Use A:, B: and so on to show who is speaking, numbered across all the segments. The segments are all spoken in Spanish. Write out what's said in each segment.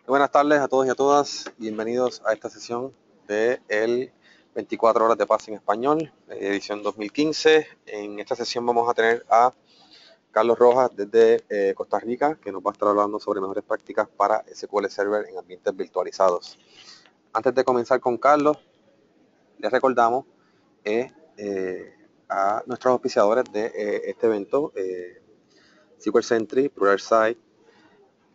A: Buenas tardes a todos y a todas. Bienvenidos a esta sesión de el 24 horas de paz en español, edición 2015. En esta sesión vamos a tener a Carlos Rojas desde Costa Rica, que nos va a estar hablando sobre mejores prácticas para SQL Server en ambientes virtualizados. Antes de comenzar con Carlos, les recordamos a nuestros auspiciadores de este evento, SQL Sentry, ProSite,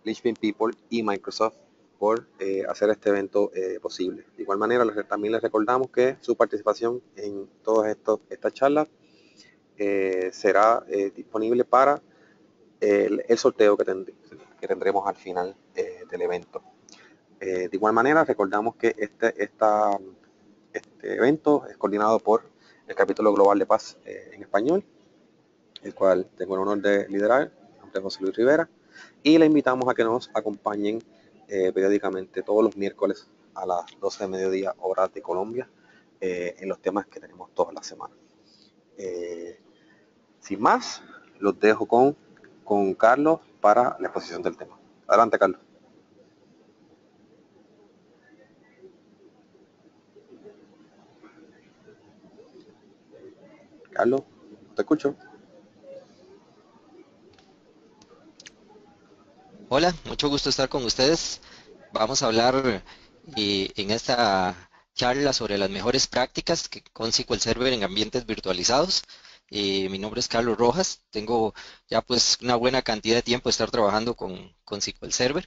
A: Lichpin People y Microsoft por hacer este evento posible. De igual manera, también les recordamos que su participación en todas estas charlas será disponible para el sorteo que tendremos al final del evento. De igual manera, recordamos que este evento es coordinado por el capítulo global de paz en español, el cual tengo el honor de liderar, mi nombre es José Luis Rivera, y le invitamos a que nos acompañen periódicamente todos los miércoles a las 12 de mediodía, hora de Colombia, en los temas que tenemos todas las semanas. Sin más, los dejo con Carlos para la exposición del tema. Adelante, Carlos. Carlos, te escucho.
B: Hola, mucho gusto estar con ustedes. Vamos a hablar en esta charla sobre las mejores prácticas con SQL Server en ambientes virtualizados. Mi nombre es Carlos Rojas. Tengo ya pues una buena cantidad de tiempo de estar trabajando con SQL Server.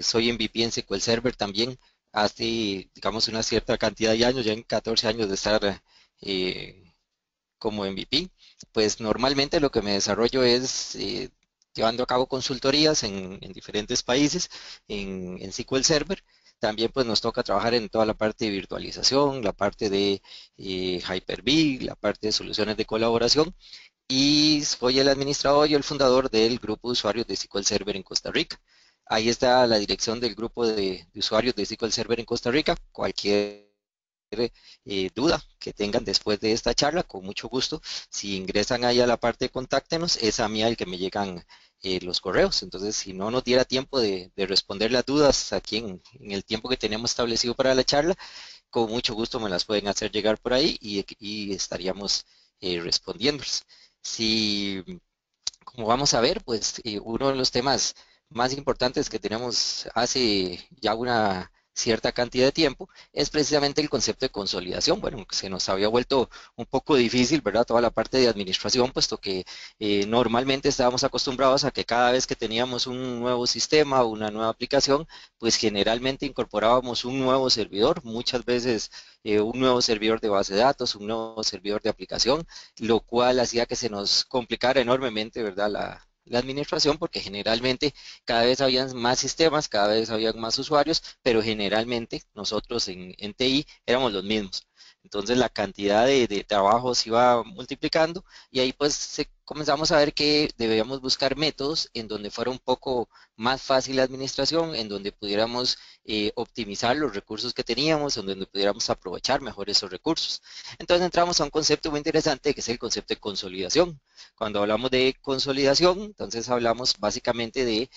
B: Soy MVP en SQL Server también hace, digamos, una cierta cantidad de años, ya en 14 años de estar como MVP. Pues normalmente lo que me desarrollo es llevando a cabo consultorías en diferentes países en SQL Server. También pues nos toca trabajar en toda la parte de virtualización, la parte de Hyper-V, la parte de soluciones de colaboración y soy el administrador y el fundador del grupo de usuarios de SQL Server en Costa Rica. Ahí está la dirección del grupo de usuarios de SQL Server en Costa Rica. Cualquier duda que tengan después de esta charla, con mucho gusto. Si ingresan ahí a la parte de contáctenos, es a mí al que me llegan los correos. Entonces, si no nos diera tiempo de responder las dudas aquí en el tiempo que tenemos establecido para la charla, con mucho gusto me las pueden hacer llegar por ahí y estaríamos respondiéndoles. Si, como vamos a ver, pues uno de los temas más importantes que tenemos hace ya una cierta cantidad de tiempo es precisamente el concepto de consolidación. Bueno, se nos había vuelto un poco difícil, ¿verdad? Toda la parte de administración, puesto que normalmente estábamos acostumbrados a que cada vez que teníamos un nuevo sistema o una nueva aplicación, pues generalmente incorporábamos un nuevo servidor, muchas veces un nuevo servidor de base de datos, un nuevo servidor de aplicación, lo cual hacía que se nos complicara enormemente, ¿verdad? La administración, porque generalmente cada vez habían más sistemas, cada vez habían más usuarios, pero generalmente nosotros en TI éramos los mismos. Entonces la cantidad de trabajo se iba multiplicando y ahí pues comenzamos a ver que debíamos buscar métodos en donde fuera un poco más fácil la administración, en donde pudiéramos optimizar los recursos que teníamos, en donde pudiéramos aprovechar mejor esos recursos. Entonces entramos a un concepto muy interesante que es el concepto de consolidación. Cuando hablamos de consolidación, entonces hablamos básicamente de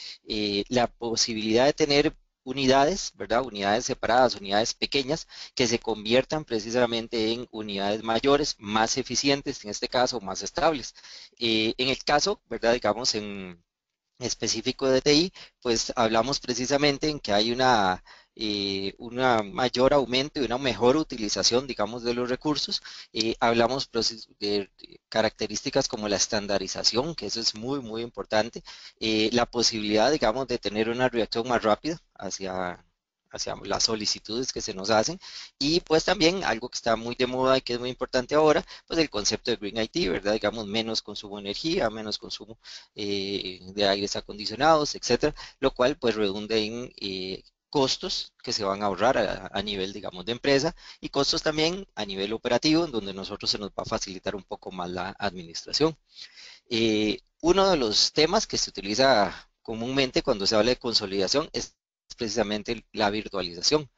B: la posibilidad de tener unidades, ¿verdad? Unidades separadas, unidades pequeñas, que se conviertan precisamente en unidades mayores, más eficientes, en este caso, más estables. En el caso, ¿verdad? Digamos, en específico de TI, pues hablamos precisamente en que hay una mayor aumento y una mejor utilización, digamos, de los recursos. Hablamos de características como la estandarización, que eso es muy, muy importante. La posibilidad, digamos, de tener una reacción más rápida hacia las solicitudes que se nos hacen. Y pues también algo que está muy de moda y que es muy importante ahora, pues el concepto de Green IT, ¿verdad? Digamos, menos consumo de energía, menos consumo de aires acondicionados, etcétera, lo cual pues redunda en costos que se van a ahorrar a nivel, digamos, de empresa y costos también a nivel operativo, en donde nosotros se nos va a facilitar un poco más la administración. Uno de los temas que se utiliza comúnmente cuando se habla de consolidación es precisamente la virtualización.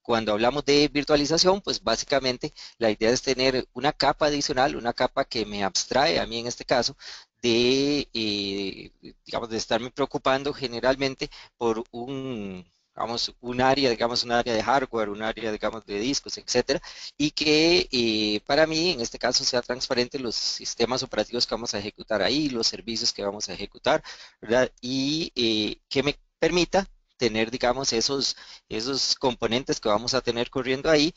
B: Cuando hablamos de virtualización, pues básicamente la idea es tener una capa adicional, una capa que me abstrae a mí en este caso digamos, de estarme preocupando generalmente por digamos, un área, digamos, un área de hardware, un área, digamos, de discos, etcétera, y que para mí, en este caso, sea transparente los sistemas operativos que vamos a ejecutar ahí, los servicios que vamos a ejecutar, ¿verdad? Y que me permita tener, digamos, esos componentes que vamos a tener corriendo ahí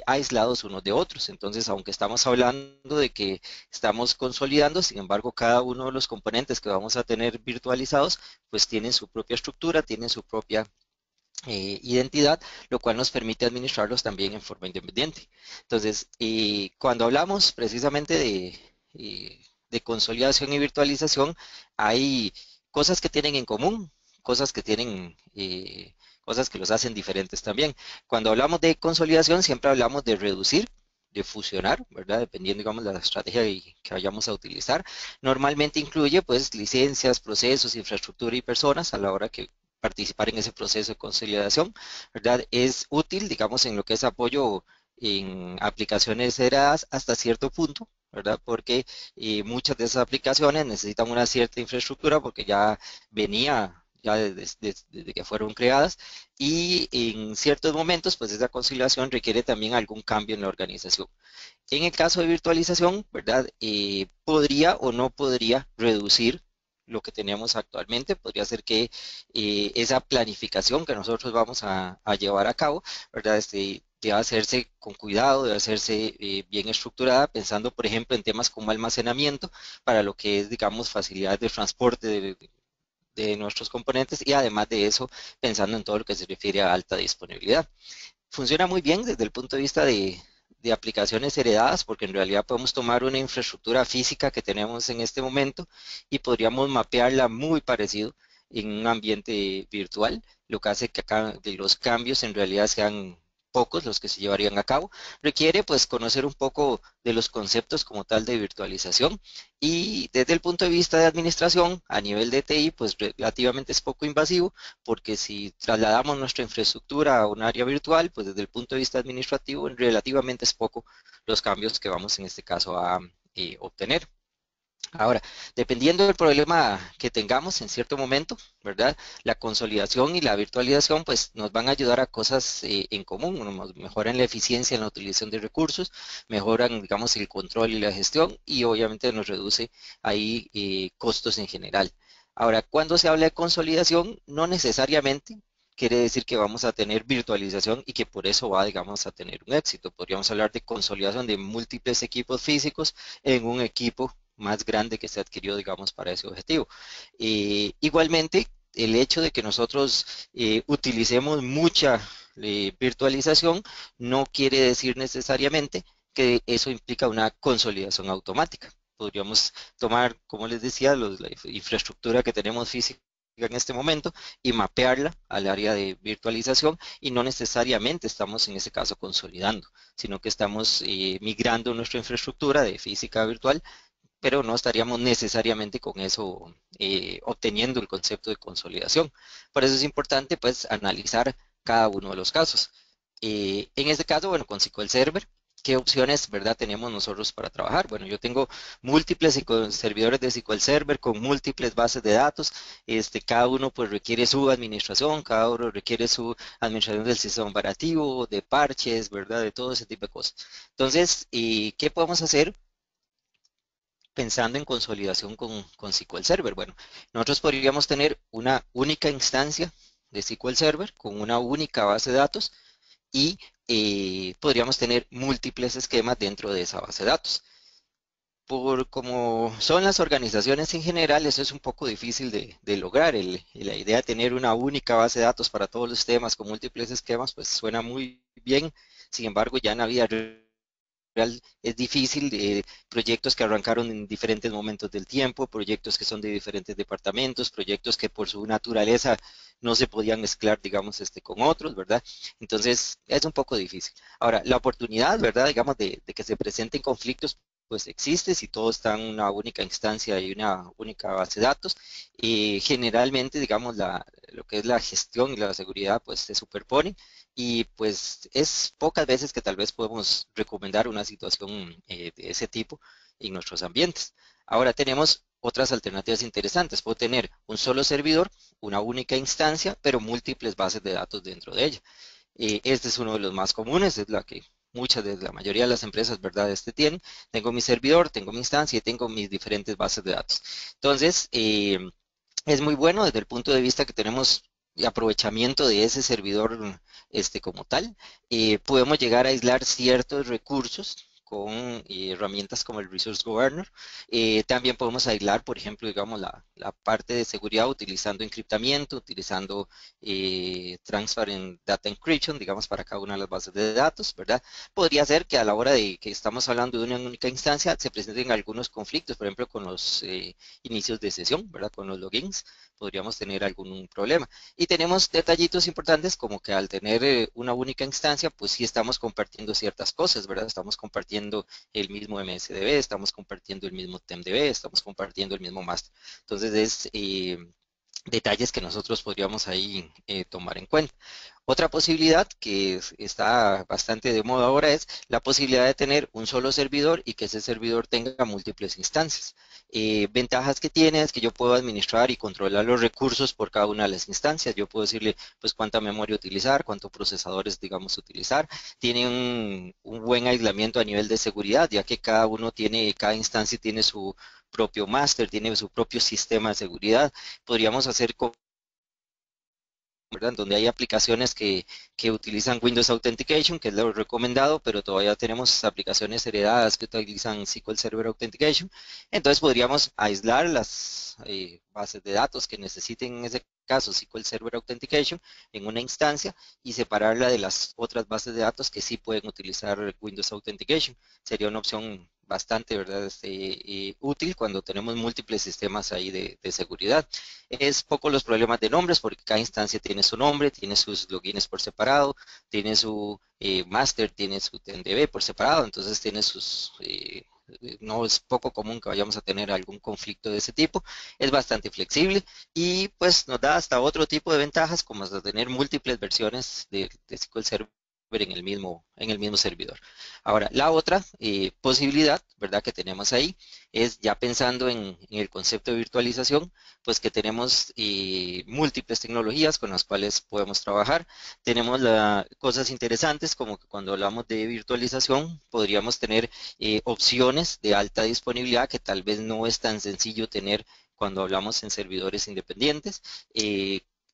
B: aislados unos de otros. Entonces, aunque estamos hablando de que estamos consolidando, sin embargo, cada uno de los componentes que vamos a tener virtualizados, pues tienen su propia estructura, tienen su propia identidad, lo cual nos permite administrarlos también en forma independiente. Entonces, cuando hablamos precisamente de consolidación y virtualización, hay cosas que tienen en común, cosas que tienen, cosas que los hacen diferentes también. Cuando hablamos de consolidación, siempre hablamos de reducir, de fusionar, ¿verdad? Dependiendo, digamos, de la estrategia que vayamos a utilizar. Normalmente incluye, pues, licencias, procesos, infraestructura y personas a la hora que participar en ese proceso de consolidación, ¿verdad? Es útil, digamos, en lo que es apoyo en aplicaciones heredadas hasta cierto punto, ¿verdad? Porque muchas de esas aplicaciones necesitan una cierta infraestructura porque ya venía ya desde que fueron creadas y en ciertos momentos, pues esa conciliación requiere también algún cambio en la organización. En el caso de virtualización, ¿verdad? Podría o no podría reducir lo que tenemos actualmente. Podría ser que esa planificación que nosotros vamos a llevar a cabo, ¿verdad? Debe hacerse con cuidado, debe hacerse bien estructurada, pensando, por ejemplo, en temas como almacenamiento, para lo que es, digamos, facilidad de transporte de nuestros componentes y además de eso, pensando en todo lo que se refiere a alta disponibilidad. Funciona muy bien desde el punto de vista de aplicaciones heredadas, porque en realidad podemos tomar una infraestructura física que tenemos en este momento y podríamos mapearla muy parecido en un ambiente virtual, lo que hace que acá de los cambios en realidad sean pocos los que se llevarían a cabo. Requiere pues conocer un poco de los conceptos como tal de virtualización y desde el punto de vista de administración a nivel de TI pues relativamente es poco invasivo porque si trasladamos nuestra infraestructura a un área virtual, pues desde el punto de vista administrativo, relativamente es poco los cambios que vamos en este caso a obtener. Ahora, dependiendo del problema que tengamos en cierto momento, ¿verdad? La consolidación y la virtualización, pues nos van a ayudar a cosas en común, nos mejoran la eficiencia en la utilización de recursos, mejoran, digamos, el control y la gestión y obviamente nos reduce ahí costos en general. Ahora, cuando se habla de consolidación, no necesariamente quiere decir que vamos a tener virtualización y que por eso va, digamos, a tener un éxito. Podríamos hablar de consolidación de múltiples equipos físicos en un equipo más grande que se adquirió, digamos, para ese objetivo. Igualmente, el hecho de que nosotros utilicemos mucha virtualización no quiere decir necesariamente que eso implica una consolidación automática. Podríamos tomar, como les decía, la infraestructura que tenemos física en este momento y mapearla al área de virtualización y no necesariamente estamos en ese caso consolidando, sino que estamos migrando nuestra infraestructura de física a virtual pero no estaríamos necesariamente con eso obteniendo el concepto de consolidación. Por eso es importante pues analizar cada uno de los casos. En este caso, bueno, con SQL Server, ¿qué opciones, verdad, tenemos nosotros para trabajar? Bueno, yo tengo múltiples servidores de SQL Server con múltiples bases de datos. Cada uno pues requiere su administración, cada uno requiere su administración del sistema operativo, de parches, ¿verdad? De todo ese tipo de cosas. Entonces, ¿qué podemos hacer? Pensando en consolidación con SQL Server. Bueno, nosotros podríamos tener una única instancia de SQL Server con una única base de datos y podríamos tener múltiples esquemas dentro de esa base de datos. Por como son las organizaciones en general, eso es un poco difícil de lograr. La idea de tener una única base de datos para todos los temas con múltiples esquemas, pues suena muy bien. Sin embargo, ya en la vida es difícil, proyectos que arrancaron en diferentes momentos del tiempo, proyectos que son de diferentes departamentos, proyectos que por su naturaleza no se podían mezclar, digamos, con otros, ¿verdad? Entonces, es un poco difícil. Ahora, la oportunidad, ¿verdad? Digamos, de que se presenten conflictos, pues existe si todo está en una única instancia y una única base de datos. Y generalmente, digamos, lo que es la gestión y la seguridad, pues se superponen y pues es pocas veces que tal vez podemos recomendar una situación de ese tipo en nuestros ambientes. Ahora tenemos otras alternativas interesantes. Puedo tener un solo servidor, una única instancia, pero múltiples bases de datos dentro de ella. Este es uno de los más comunes, es la que muchas de la mayoría de las empresas, ¿verdad? Tienen. Tengo mi servidor, tengo mi instancia y tengo mis diferentes bases de datos. Entonces, es muy bueno desde el punto de vista que tenemos aprovechamiento de ese servidor como tal. Podemos llegar a aislar ciertos recursos con herramientas como el Resource Governor. También podemos aislar, por ejemplo, digamos, la parte de seguridad utilizando encriptamiento, utilizando Transparent Data Encryption, digamos, para cada una de las bases de datos, ¿verdad? Podría ser que a la hora de que estamos hablando de una única instancia se presenten algunos conflictos, por ejemplo, con los inicios de sesión, ¿verdad? Con los logins podríamos tener algún problema. Y tenemos detallitos importantes como que al tener una única instancia, pues sí estamos compartiendo ciertas cosas, ¿verdad? Estamos compartiendo el mismo MSDB, estamos compartiendo el mismo TMDB, estamos compartiendo el mismo master. Entonces es detalles que nosotros podríamos ahí tomar en cuenta. Otra posibilidad que está bastante de moda ahora es la posibilidad de tener un solo servidor y que ese servidor tenga múltiples instancias. Ventajas que tiene es que yo puedo administrar y controlar los recursos por cada una de las instancias. Yo puedo decirle pues cuánta memoria utilizar, cuántos procesadores digamos utilizar. Tiene un buen aislamiento a nivel de seguridad, ya que cada instancia tiene su propio máster, tiene su propio sistema de seguridad. Podríamos hacer, ¿verdad? Donde hay aplicaciones que utilizan Windows Authentication, que es lo recomendado, pero todavía tenemos aplicaciones heredadas que utilizan SQL Server Authentication. Entonces podríamos aislar las bases de datos que necesiten en ese caso SQL Server Authentication en una instancia y separarla de las otras bases de datos que sí pueden utilizar Windows Authentication. Sería una opción bastante, ¿verdad? Útil cuando tenemos múltiples sistemas ahí de seguridad. Es poco los problemas de nombres porque cada instancia tiene su nombre, tiene sus logins por separado, tiene su master, tiene su TNDB por separado, entonces tiene no es poco común que vayamos a tener algún conflicto de ese tipo. Es bastante flexible y pues nos da hasta otro tipo de ventajas como hasta tener múltiples versiones de SQL Server en el mismo servidor. Ahora, la otra posibilidad, ¿verdad? Que tenemos ahí es ya pensando en el concepto de virtualización, pues que tenemos múltiples tecnologías con las cuales podemos trabajar. Tenemos cosas interesantes como que cuando hablamos de virtualización podríamos tener opciones de alta disponibilidad que tal vez no es tan sencillo tener cuando hablamos en servidores independientes.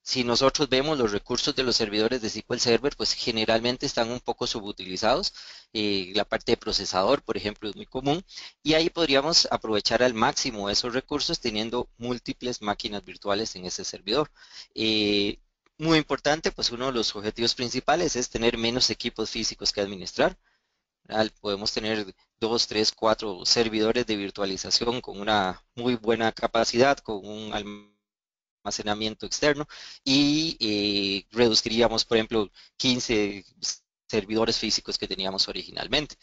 B: Si nosotros vemos los recursos de los servidores de SQL Server, pues generalmente están un poco subutilizados. La parte de procesador, por ejemplo, es muy común y ahí podríamos aprovechar al máximo esos recursos teniendo múltiples máquinas virtuales en ese servidor. Eh, Muy importante, pues uno de los objetivos principales es tener menos equipos físicos que administrar. Podemos tener dos, tres, cuatro servidores de virtualización con una muy buena capacidad, con un almacenamiento externo y reduciríamos, por ejemplo, 15 servidores físicos que teníamos originalmente.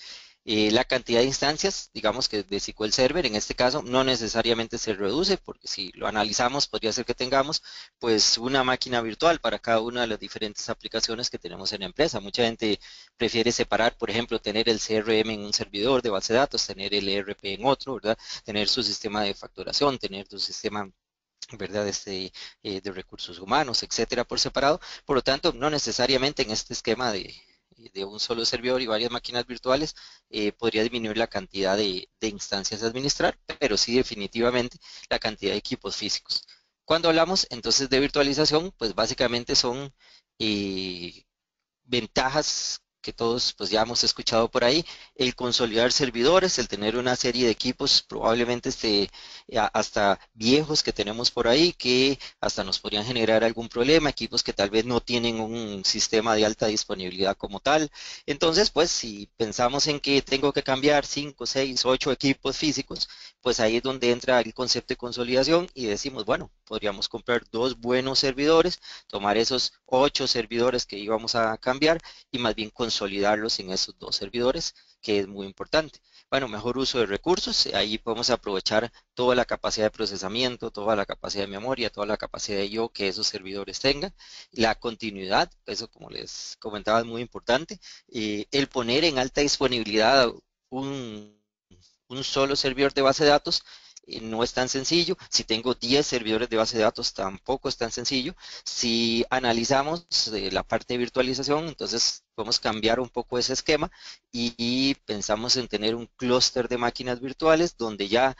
B: La cantidad de instancias, digamos que de SQL Server, en este caso, no necesariamente se reduce, porque si lo analizamos, podría ser que tengamos pues una máquina virtual para cada una de las diferentes aplicaciones que tenemos en la empresa. Mucha gente prefiere separar, por ejemplo, tener el CRM en un servidor de base de datos, tener el ERP en otro, ¿verdad? Tener su sistema de facturación, tener su sistema, ¿verdad? De recursos humanos, etcétera, por separado. Por lo tanto, no necesariamente en este esquema de un solo servidor y varias máquinas virtuales podría disminuir la cantidad de instancias a administrar, pero sí definitivamente la cantidad de equipos físicos. Cuando hablamos entonces de virtualización, pues básicamente son eh, ventajas que todos pues ya hemos escuchado por ahí, el consolidar servidores, el tener una serie de equipos probablemente hasta viejos que tenemos por ahí que hasta nos podrían generar algún problema, equipos que tal vez no tienen un sistema de alta disponibilidad como tal. Entonces, pues si pensamos en que tengo que cambiar 5, 6, 8 equipos físicos, pues ahí es donde entra el concepto de consolidación y decimos, bueno, podríamos comprar dos buenos servidores, tomar esos 8 servidores que íbamos a cambiar y más bien consolidarlos en esos dos servidores, que es muy importante. Bueno, mejor uso de recursos, ahí podemos aprovechar toda la capacidad de procesamiento, toda la capacidad de memoria, toda la capacidad de I/O que esos servidores tengan. La continuidad, eso como les comentaba es muy importante. El poner en alta disponibilidad un, un solo servidor de base de datos no es tan sencillo. Si tengo 10 servidores de base de datos, tampoco es tan sencillo. Si analizamos la parte de virtualización, entonces podemos cambiar un poco ese esquema y pensamos en tener un clúster de máquinas virtuales donde ya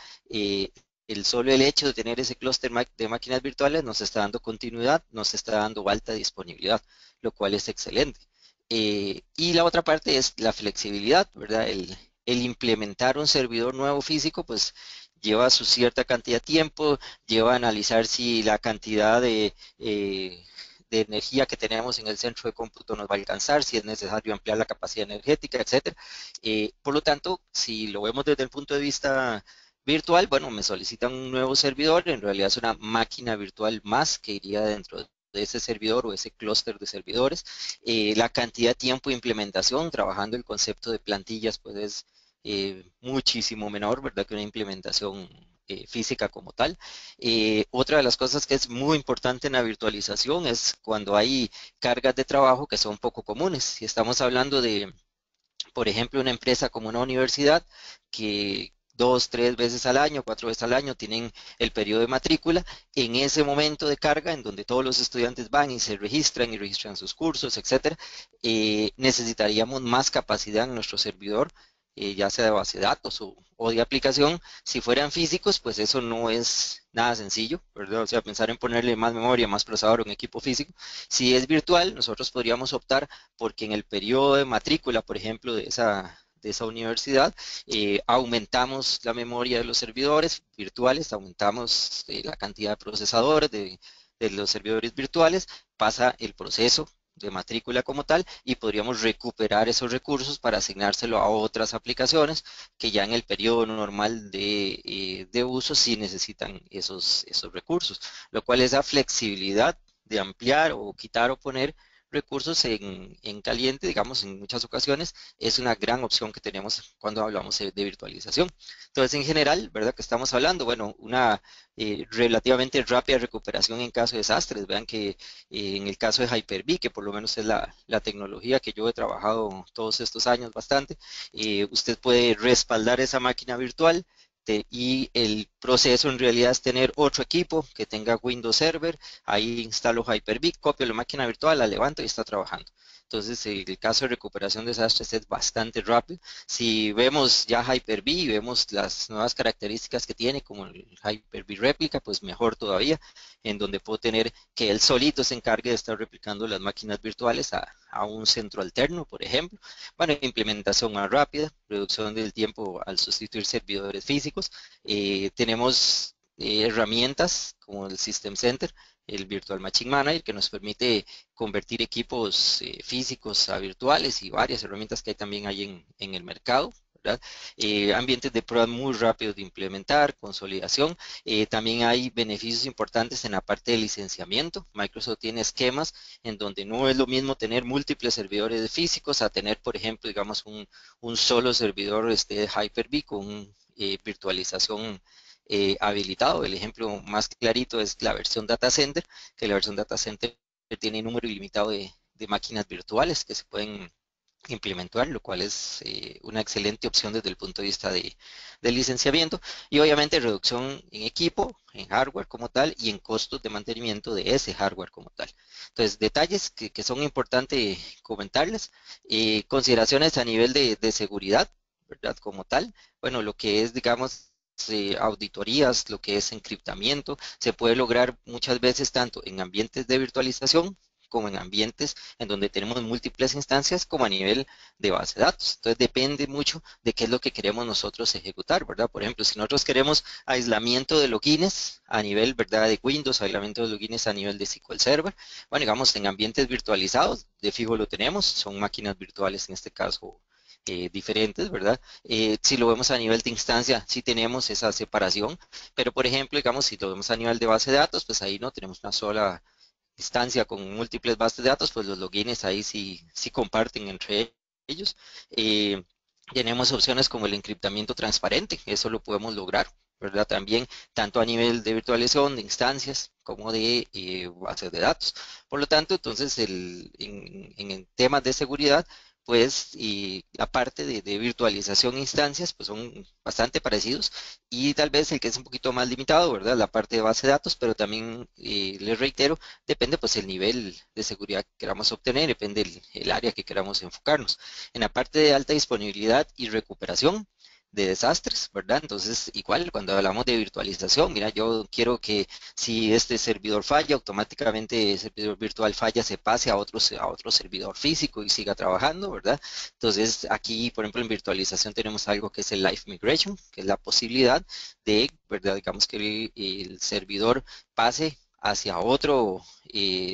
B: solo el hecho de tener ese clúster de máquinas virtuales nos está dando continuidad, nos está dando alta disponibilidad, lo cual es excelente. Y la otra parte es la flexibilidad, ¿verdad? El implementar un servidor nuevo físico, pues lleva su cierta cantidad de tiempo, lleva a analizar si la cantidad de energía que tenemos en el centro de cómputo nos va a alcanzar, si es necesario ampliar la capacidad energética, etcétera. Por lo tanto, si lo vemos desde el punto de vista virtual, bueno, me solicitan un nuevo servidor, en realidad es una máquina virtual más que iría dentro de ese servidor o ese clúster de servidores. La cantidad de tiempo de implementación, trabajando el concepto de plantillas, pues es muchísimo menor, ¿verdad? Que una implementación física como tal. Otra de las cosas que es muy importante en la virtualización es cuando hay cargas de trabajo que son poco comunes. Si estamos hablando de, por ejemplo, una empresa como una universidad que 2, 3 veces al año, 4 veces al año tienen el periodo de matrícula, en ese momento de carga en donde todos los estudiantes van y registran sus cursos, etcétera, necesitaríamos más capacidad en nuestro servidor, ya sea de base de datos o de aplicación. Si fueran físicos, pues eso no es nada sencillo, ¿verdad? O sea, pensar en ponerle más memoria, más procesador a un equipo físico. Si es virtual, nosotros podríamos optar porque en el periodo de matrícula, por ejemplo, de esa universidad, aumentamos la memoria de los servidores virtuales, aumentamos la cantidad de procesadores de los servidores virtuales, pasa el proceso de matrícula como tal y podríamos recuperar esos recursos para asignárselo a otras aplicaciones que ya en el periodo normal de uso sí necesitan esos recursos, lo cual esa flexibilidad de ampliar o quitar o poner recursos en caliente, digamos, en muchas ocasiones, es una gran opción que tenemos cuando hablamos de virtualización. Entonces, en general, ¿verdad? Que estamos hablando, bueno, una relativamente rápida recuperación en caso de desastres. Vean que en el caso de Hyper-V, que por lo menos es la tecnología que yo he trabajado todos estos años bastante, usted puede respaldar esa máquina virtual y el proceso en realidad es tener otro equipo que tenga Windows Server. Ahí instalo Hyper-V, copio la máquina virtual, la levanto y está trabajando. Entonces, el caso de recuperación de desastres es bastante rápido. Si vemos ya Hyper-V y vemos las nuevas características que tiene, como el Hyper-V réplica, pues mejor todavía, en donde puedo tener que él solito se encargue de estar replicando las máquinas virtuales a un centro alterno, por ejemplo. Bueno, implementación más rápida, reducción del tiempo al sustituir servidores físicos. Tenemos herramientas como el System Center, el Virtual Machine Manager, que nos permite convertir equipos físicos a virtuales y varias herramientas que hay también hay en el mercado, ¿verdad? Ambientes de prueba muy rápidos de implementar, consolidación. También hay beneficios importantes en la parte de licenciamiento. Microsoft tiene esquemas en donde no es lo mismo tener múltiples servidores físicos a tener, por ejemplo, digamos, un solo servidor de Hyper-V con virtualización habilitado. El ejemplo más clarito es la versión Data Center, que la versión Data Center tiene número ilimitado de máquinas virtuales que se pueden implementar, lo cual es una excelente opción desde el punto de vista de licenciamiento y obviamente reducción en equipo, en hardware como tal y en costos de mantenimiento de ese hardware como tal. Entonces, detalles que son importantes comentarles, consideraciones a nivel de seguridad, ¿verdad? Como tal, bueno, lo que es, digamos, auditorías, lo que es encriptamiento, se puede lograr muchas veces tanto en ambientes de virtualización como en ambientes en donde tenemos múltiples instancias como a nivel de base de datos. Entonces depende mucho de qué es lo que queremos nosotros ejecutar, ¿verdad? Por ejemplo, si nosotros queremos aislamiento de logins a nivel, ¿verdad? De Windows, aislamiento de logins a nivel de SQL Server, bueno, digamos, en ambientes virtualizados, de fijo lo tenemos, son máquinas virtuales en este caso diferentes, ¿verdad? Si lo vemos a nivel de instancia, sí tenemos esa separación, pero por ejemplo, digamos, si lo vemos a nivel de base de datos, pues ahí no tenemos una sola instancia con múltiples bases de datos, pues los logins ahí sí comparten entre ellos. Eh, Tenemos opciones como el encriptamiento transparente, eso lo podemos lograr, ¿verdad? También, tanto a nivel de virtualización, de instancias, como de bases de datos. Por lo tanto, entonces, en temas de seguridad, pues y la parte de virtualización e instancias pues son bastante parecidos y tal vez el que es un poquito más limitado, ¿verdad? La parte de base de datos, pero también les reitero, depende pues el nivel de seguridad que queramos obtener, depende el área que queramos enfocarnos. En la parte de alta disponibilidad y recuperación de desastres, ¿verdad? Entonces, igual cuando hablamos de virtualización, mira, yo quiero que si este servidor falla, automáticamente el servidor virtual falla, se pase a otro servidor físico y siga trabajando, ¿verdad? Entonces, aquí, por ejemplo, en virtualización tenemos algo que es el Live Migration, que es la posibilidad de, ¿verdad? Digamos que el servidor pase hacia otro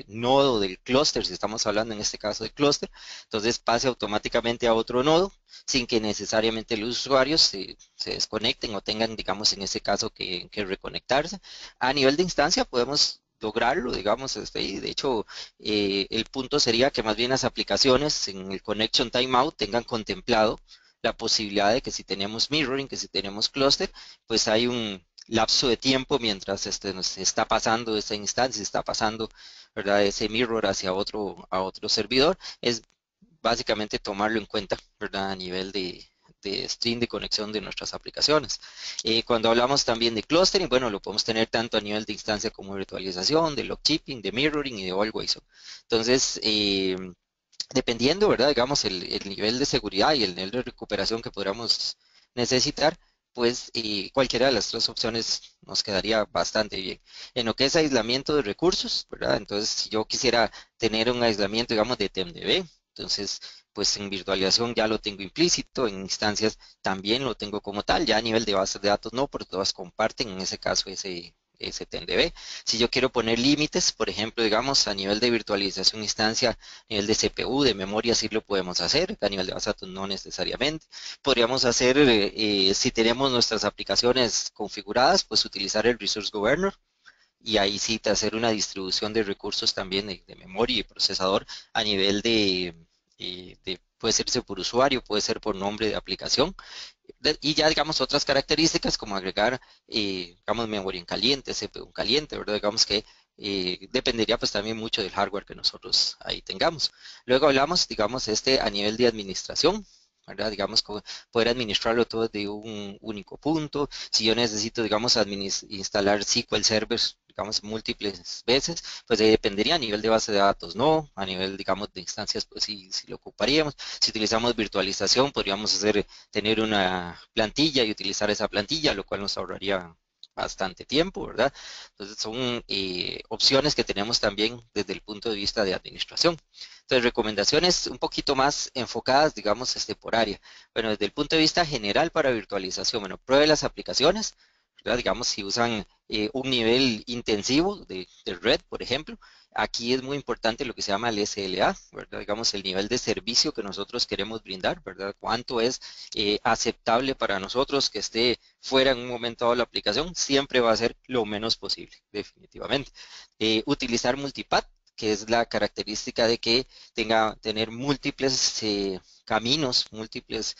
B: nodo del clúster, si estamos hablando en este caso de clúster, entonces pase automáticamente a otro nodo sin que necesariamente los usuarios se desconecten o tengan, digamos, en ese caso que reconectarse. A nivel de instancia podemos lograrlo, digamos, y de hecho el punto sería que más bien las aplicaciones en el Connection Timeout tengan contemplado la posibilidad de que si tenemos mirroring, que si tenemos cluster, pues hay un lapso de tiempo mientras nos está pasando esa instancia, está pasando, ¿verdad? Ese mirror hacia a otro servidor, es básicamente tomarlo en cuenta, ¿verdad? A nivel de stream de conexión de nuestras aplicaciones. Cuando hablamos también de clustering, bueno, lo podemos tener tanto a nivel de instancia como virtualización, de log shipping, de mirroring y de always on. Entonces, dependiendo, ¿verdad? Digamos, el nivel de seguridad y el nivel de recuperación que podamos necesitar, pues cualquiera de las tres opciones nos quedaría bastante bien. En lo que es aislamiento de recursos, ¿verdad? Entonces, si yo quisiera tener un aislamiento, digamos, de TMDB, entonces, pues en virtualización ya lo tengo implícito, en instancias también lo tengo como tal, ya a nivel de bases de datos no, porque todas comparten en ese caso ese TMDB. Si yo quiero poner límites, por ejemplo, digamos, a nivel de virtualización instancia, a nivel de CPU, de memoria, sí lo podemos hacer, a nivel de base de datos no necesariamente. Podríamos hacer, si tenemos nuestras aplicaciones configuradas, pues utilizar el Resource Governor y ahí sí te hacer una distribución de recursos también de memoria y procesador a nivel puede ser por usuario, puede ser por nombre de aplicación. Y ya digamos otras características como agregar, digamos, memoria en caliente, CPU en caliente, ¿verdad? Digamos que dependería pues también mucho del hardware que nosotros ahí tengamos. Luego hablamos, digamos, a nivel de administración, ¿verdad? Digamos, poder administrarlo todo de un único punto. Si yo necesito, digamos, instalar SQL servers, digamos, múltiples veces, pues ahí dependería a nivel de base de datos, no, a nivel, digamos, de instancias, pues sí lo ocuparíamos. Si utilizamos virtualización, podríamos tener una plantilla y utilizar esa plantilla, lo cual nos ahorraría bastante tiempo, ¿verdad? Entonces son opciones que tenemos también desde el punto de vista de administración. Entonces, recomendaciones un poquito más enfocadas, digamos, por área. Bueno, desde el punto de vista general para virtualización, bueno, pruebe las aplicaciones, ¿verdad? Digamos, si usan un nivel intensivo de red, por ejemplo, aquí es muy importante lo que se llama el SLA, ¿verdad? Digamos, el nivel de servicio que nosotros queremos brindar, ¿verdad? Cuánto es aceptable para nosotros que esté fuera en un momento dado la aplicación, siempre va a ser lo menos posible, definitivamente. Utilizar multipath, que es la característica de que tener múltiples caminos, múltiples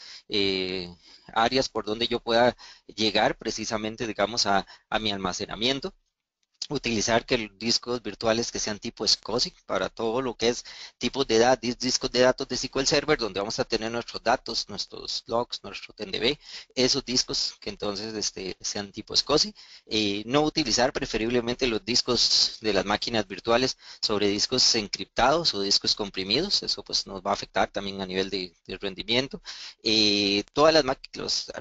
B: áreas por donde yo pueda llegar precisamente, digamos, a mi almacenamiento. Utilizar que los discos virtuales que sean tipo SCSI para todo lo que es tipos de discos de datos de SQL Server, donde vamos a tener nuestros datos, nuestros logs, nuestro TNDB, esos discos que entonces sean tipo SCSI. No utilizar preferiblemente los discos de las máquinas virtuales sobre discos encriptados o discos comprimidos, eso pues nos va a afectar también a nivel de rendimiento. Todas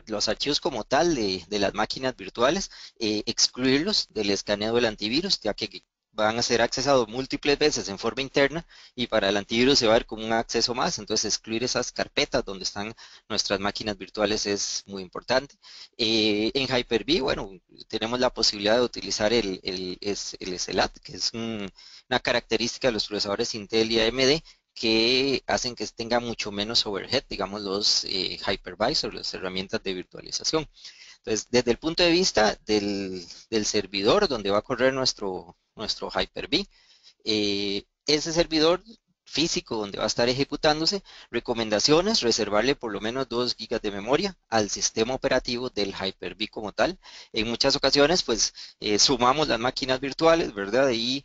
B: los archivos como tal de las máquinas virtuales, excluirlos del escaneo del antivirus, ya que van a ser accesados múltiples veces en forma interna y para el antivirus se va a ver como un acceso más, entonces excluir esas carpetas donde están nuestras máquinas virtuales es muy importante. En Hyper-V, bueno, tenemos la posibilidad de utilizar el SLAT, que es una característica de los procesadores Intel y AMD, que hacen que tenga mucho menos overhead, digamos, los hypervisors, las herramientas de virtualización. Entonces, desde el punto de vista del servidor donde va a correr nuestro Hyper-V, ese servidor físico donde va a estar ejecutándose. Recomendaciones, reservarle por lo menos 2 gigas de memoria al sistema operativo del Hyper-V como tal. En muchas ocasiones, pues sumamos las máquinas virtuales, ¿verdad? Y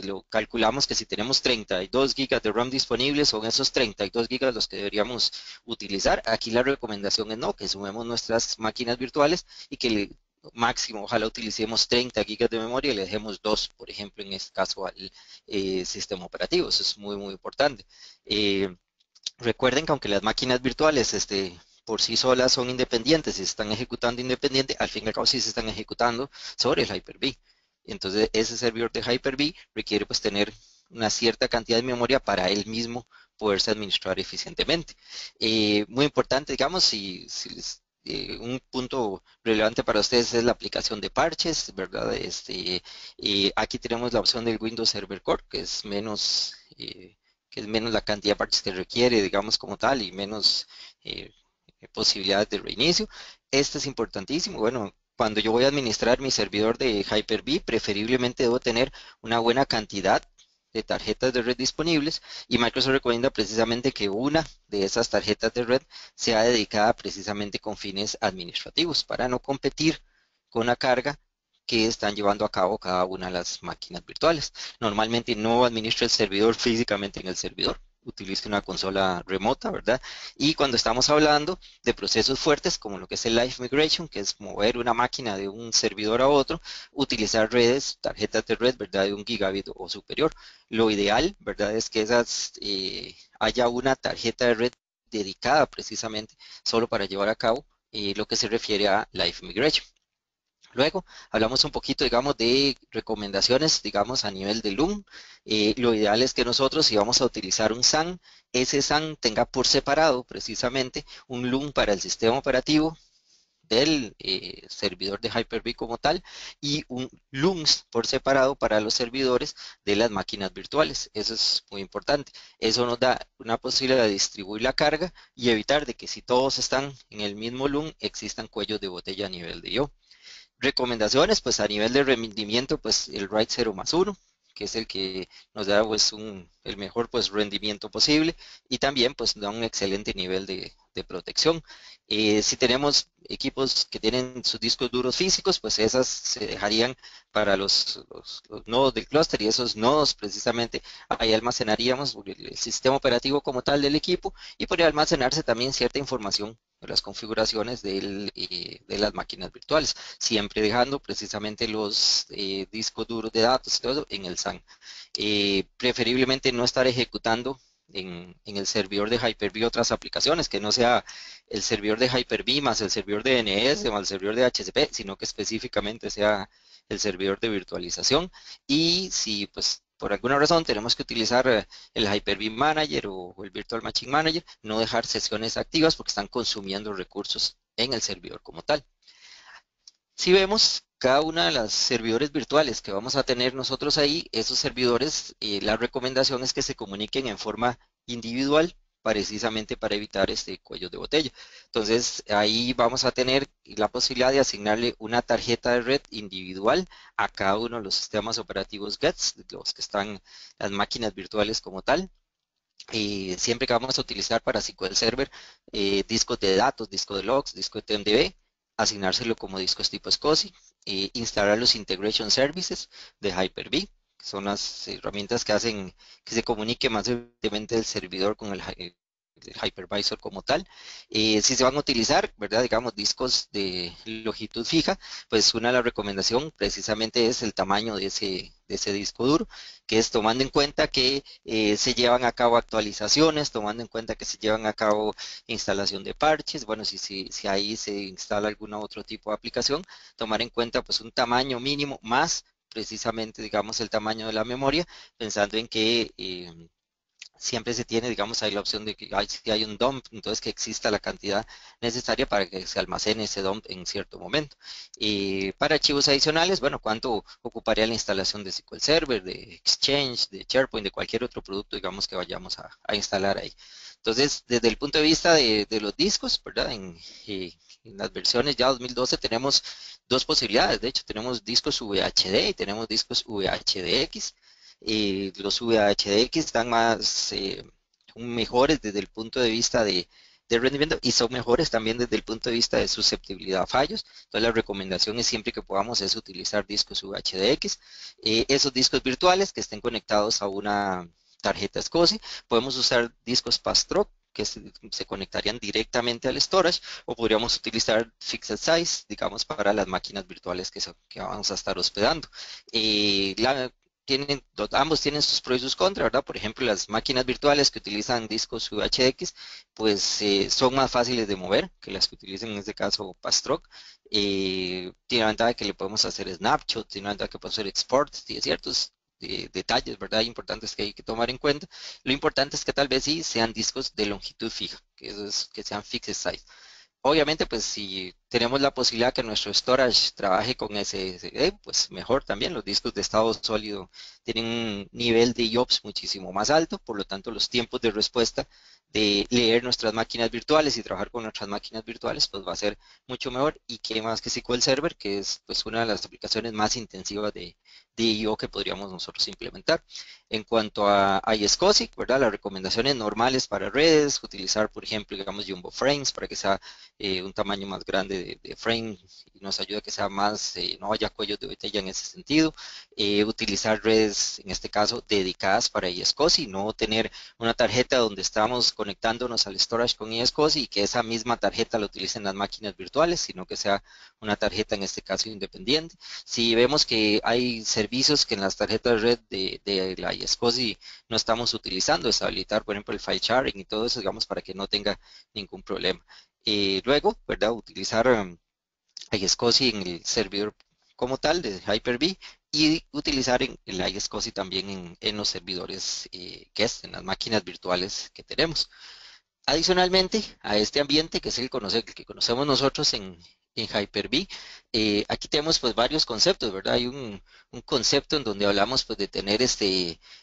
B: lo calculamos que si tenemos 32 gigas de RAM disponibles, son esos 32 gigas los que deberíamos utilizar. Aquí la recomendación es no, que sumemos nuestras máquinas virtuales y que máximo, ojalá utilicemos 30 gigas de memoria y le dejemos 2, por ejemplo, en este caso al sistema operativo. Eso es muy, muy importante. Eh, Recuerden que aunque las máquinas virtuales por sí solas son independientes, se están ejecutando independiente, al fin y al cabo sí se están ejecutando sobre el Hyper-V. Entonces, ese servidor de Hyper-V requiere pues tener una cierta cantidad de memoria para él mismo poderse administrar eficientemente. Muy importante, digamos, un punto relevante para ustedes es la aplicación de parches, ¿verdad? Aquí tenemos la opción del Windows Server Core, que es menos la cantidad de parches que requiere, digamos, como tal, y menos eh, posibilidades de reinicio. Este es importantísimo. Bueno, cuando yo voy a administrar mi servidor de Hyper-V, preferiblemente debo tener una buena cantidad de tarjetas de red disponibles y Microsoft recomienda precisamente que una de esas tarjetas de red sea dedicada precisamente con fines administrativos para no competir con la carga que están llevando a cabo cada una de las máquinas virtuales. Normalmente no administra el servidor físicamente en el servidor, utiliza una consola remota, ¿verdad? Y cuando estamos hablando de procesos fuertes como lo que es el Live Migration, que es mover una máquina de un servidor a otro, utilizar redes, tarjetas de red, ¿verdad? De 1 gigabit o superior. Lo ideal, ¿verdad? Es que haya una tarjeta de red dedicada precisamente solo para llevar a cabo lo que se refiere a Live Migration. Luego hablamos un poquito, digamos, de recomendaciones, digamos, a nivel de LUN. Lo ideal es que nosotros, si vamos a utilizar un SAN, ese SAN tenga por separado precisamente un LUN para el sistema operativo del servidor de Hyper-V como tal y un LUNS por separado para los servidores de las máquinas virtuales. Eso es muy importante. Eso nos da una posibilidad de distribuir la carga y evitar de que si todos están en el mismo LUN existan cuellos de botella a nivel de I/O. Recomendaciones, pues a nivel de rendimiento, pues el RAID 0+1, que es el que nos da pues el mejor pues rendimiento posible y también pues da un excelente nivel de protección. Si tenemos equipos que tienen sus discos duros físicos, pues esas se dejarían para los nodos del clúster y esos nodos precisamente ahí almacenaríamos el sistema operativo como tal del equipo y podría almacenarse también cierta información de las configuraciones de las máquinas virtuales, siempre dejando precisamente los discos duros de datos y todo eso en el SAN. Preferiblemente no estar ejecutando en el servidor de Hyper-V otras aplicaciones, que no sea el servidor de Hyper-V más el servidor de DNS más el servidor de HCP, sino que específicamente sea el servidor de virtualización. Y si pues por alguna razón tenemos que utilizar el Hyper-V Manager o el Virtual Machine Manager, no dejar sesiones activas porque están consumiendo recursos en el servidor como tal. Si vemos cada una de las servidores virtuales que vamos a tener nosotros ahí, esos servidores, la recomendación es que se comuniquen en forma individual precisamente para evitar este cuello de botella. Entonces ahí vamos a tener la posibilidad de asignarle una tarjeta de red individual a cada uno de los sistemas operativos GETS, los que están las máquinas virtuales como tal. Siempre que vamos a utilizar para SQL Server discos de datos, disco de logs, disco de TMDB, asignárselo como discos tipo SCSI, instalar los Integration Services de Hyper-V, que son las herramientas que hacen que se comunique más eficientemente el servidor con el hypervisor como tal. Si se van a utilizar, ¿verdad? Digamos, discos de longitud fija, pues una de las recomendaciones precisamente es el tamaño de ese disco duro, que es tomando en cuenta que se llevan a cabo actualizaciones, tomando en cuenta que se llevan a cabo instalación de parches, bueno, si ahí se instala algún otro tipo de aplicación, tomar en cuenta pues un tamaño mínimo más precisamente, digamos, el tamaño de la memoria, pensando en que siempre se tiene, digamos, ahí la opción de que si hay un dump, entonces que exista la cantidad necesaria para que se almacene ese dump en cierto momento. Y para archivos adicionales, bueno, ¿cuánto ocuparía la instalación de SQL Server, de Exchange, de SharePoint, de cualquier otro producto, digamos, que vayamos a instalar ahí? Entonces, desde el punto de vista de los discos, ¿verdad? En las versiones ya 2012 tenemos dos posibilidades. De hecho, tenemos discos VHD y tenemos discos VHDX. Los VHDX están más mejores desde el punto de vista de rendimiento y son mejores también desde el punto de vista de susceptibilidad a fallos. Entonces la recomendación es siempre que podamos es utilizar discos VHDX. Esos discos virtuales que estén conectados a una tarjeta SCSI. Podemos usar discos Pastrock que se conectarían directamente al storage o podríamos utilizar Fixed Size, digamos, para las máquinas virtuales que vamos a estar hospedando. Ambos tienen sus pros y sus contras, ¿verdad? Por ejemplo, las máquinas virtuales que utilizan discos VHX, pues son más fáciles de mover que las que utilizan en este caso Pastrock. Tiene la ventaja que le podemos hacer snapshot, tiene la ventaja que podemos hacer export, tiene ciertos detalles, ¿verdad? Importantes que hay que tomar en cuenta. Lo importante es que tal vez sí sean discos de longitud fija, que, eso es, que sean fixed size. Obviamente, pues si tenemos la posibilidad que nuestro storage trabaje con SSD, pues mejor también. Los discos de estado sólido tienen un nivel de IOPS muchísimo más alto, por lo tanto los tiempos de respuesta de leer nuestras máquinas virtuales y trabajar con nuestras máquinas virtuales, pues va a ser mucho mejor. Y que más que SQL Server, que es pues una de las aplicaciones más intensivas de IO que podríamos nosotros implementar. En cuanto a iSCSI, ¿verdad? Las recomendaciones normales para redes, utilizar, por ejemplo, digamos, Jumbo Frames para que sea un tamaño más grande de frame y nos ayuda a que sea más, no haya cuellos de botella en ese sentido. Utilizar redes, en este caso, dedicadas para iSCSI, no tener una tarjeta donde estamos conectándonos al storage con iSCSI y que esa misma tarjeta la utilicen las máquinas virtuales, sino que sea una tarjeta, en este caso, independiente. Si vemos que hay servicios que en las tarjetas red de la iSCSI no estamos utilizando, deshabilitar, por ejemplo, el file sharing y todo eso, digamos, para que no tenga ningún problema. Luego, ¿verdad? Utilizar iSCSI en el servidor como tal de Hyper-V y utilizar el iSCSI también en los servidores en las máquinas virtuales que tenemos. Adicionalmente a este ambiente, que es el que conocemos nosotros en Hyper-V, aquí tenemos pues varios conceptos, ¿verdad? Hay un concepto en donde hablamos pues de tener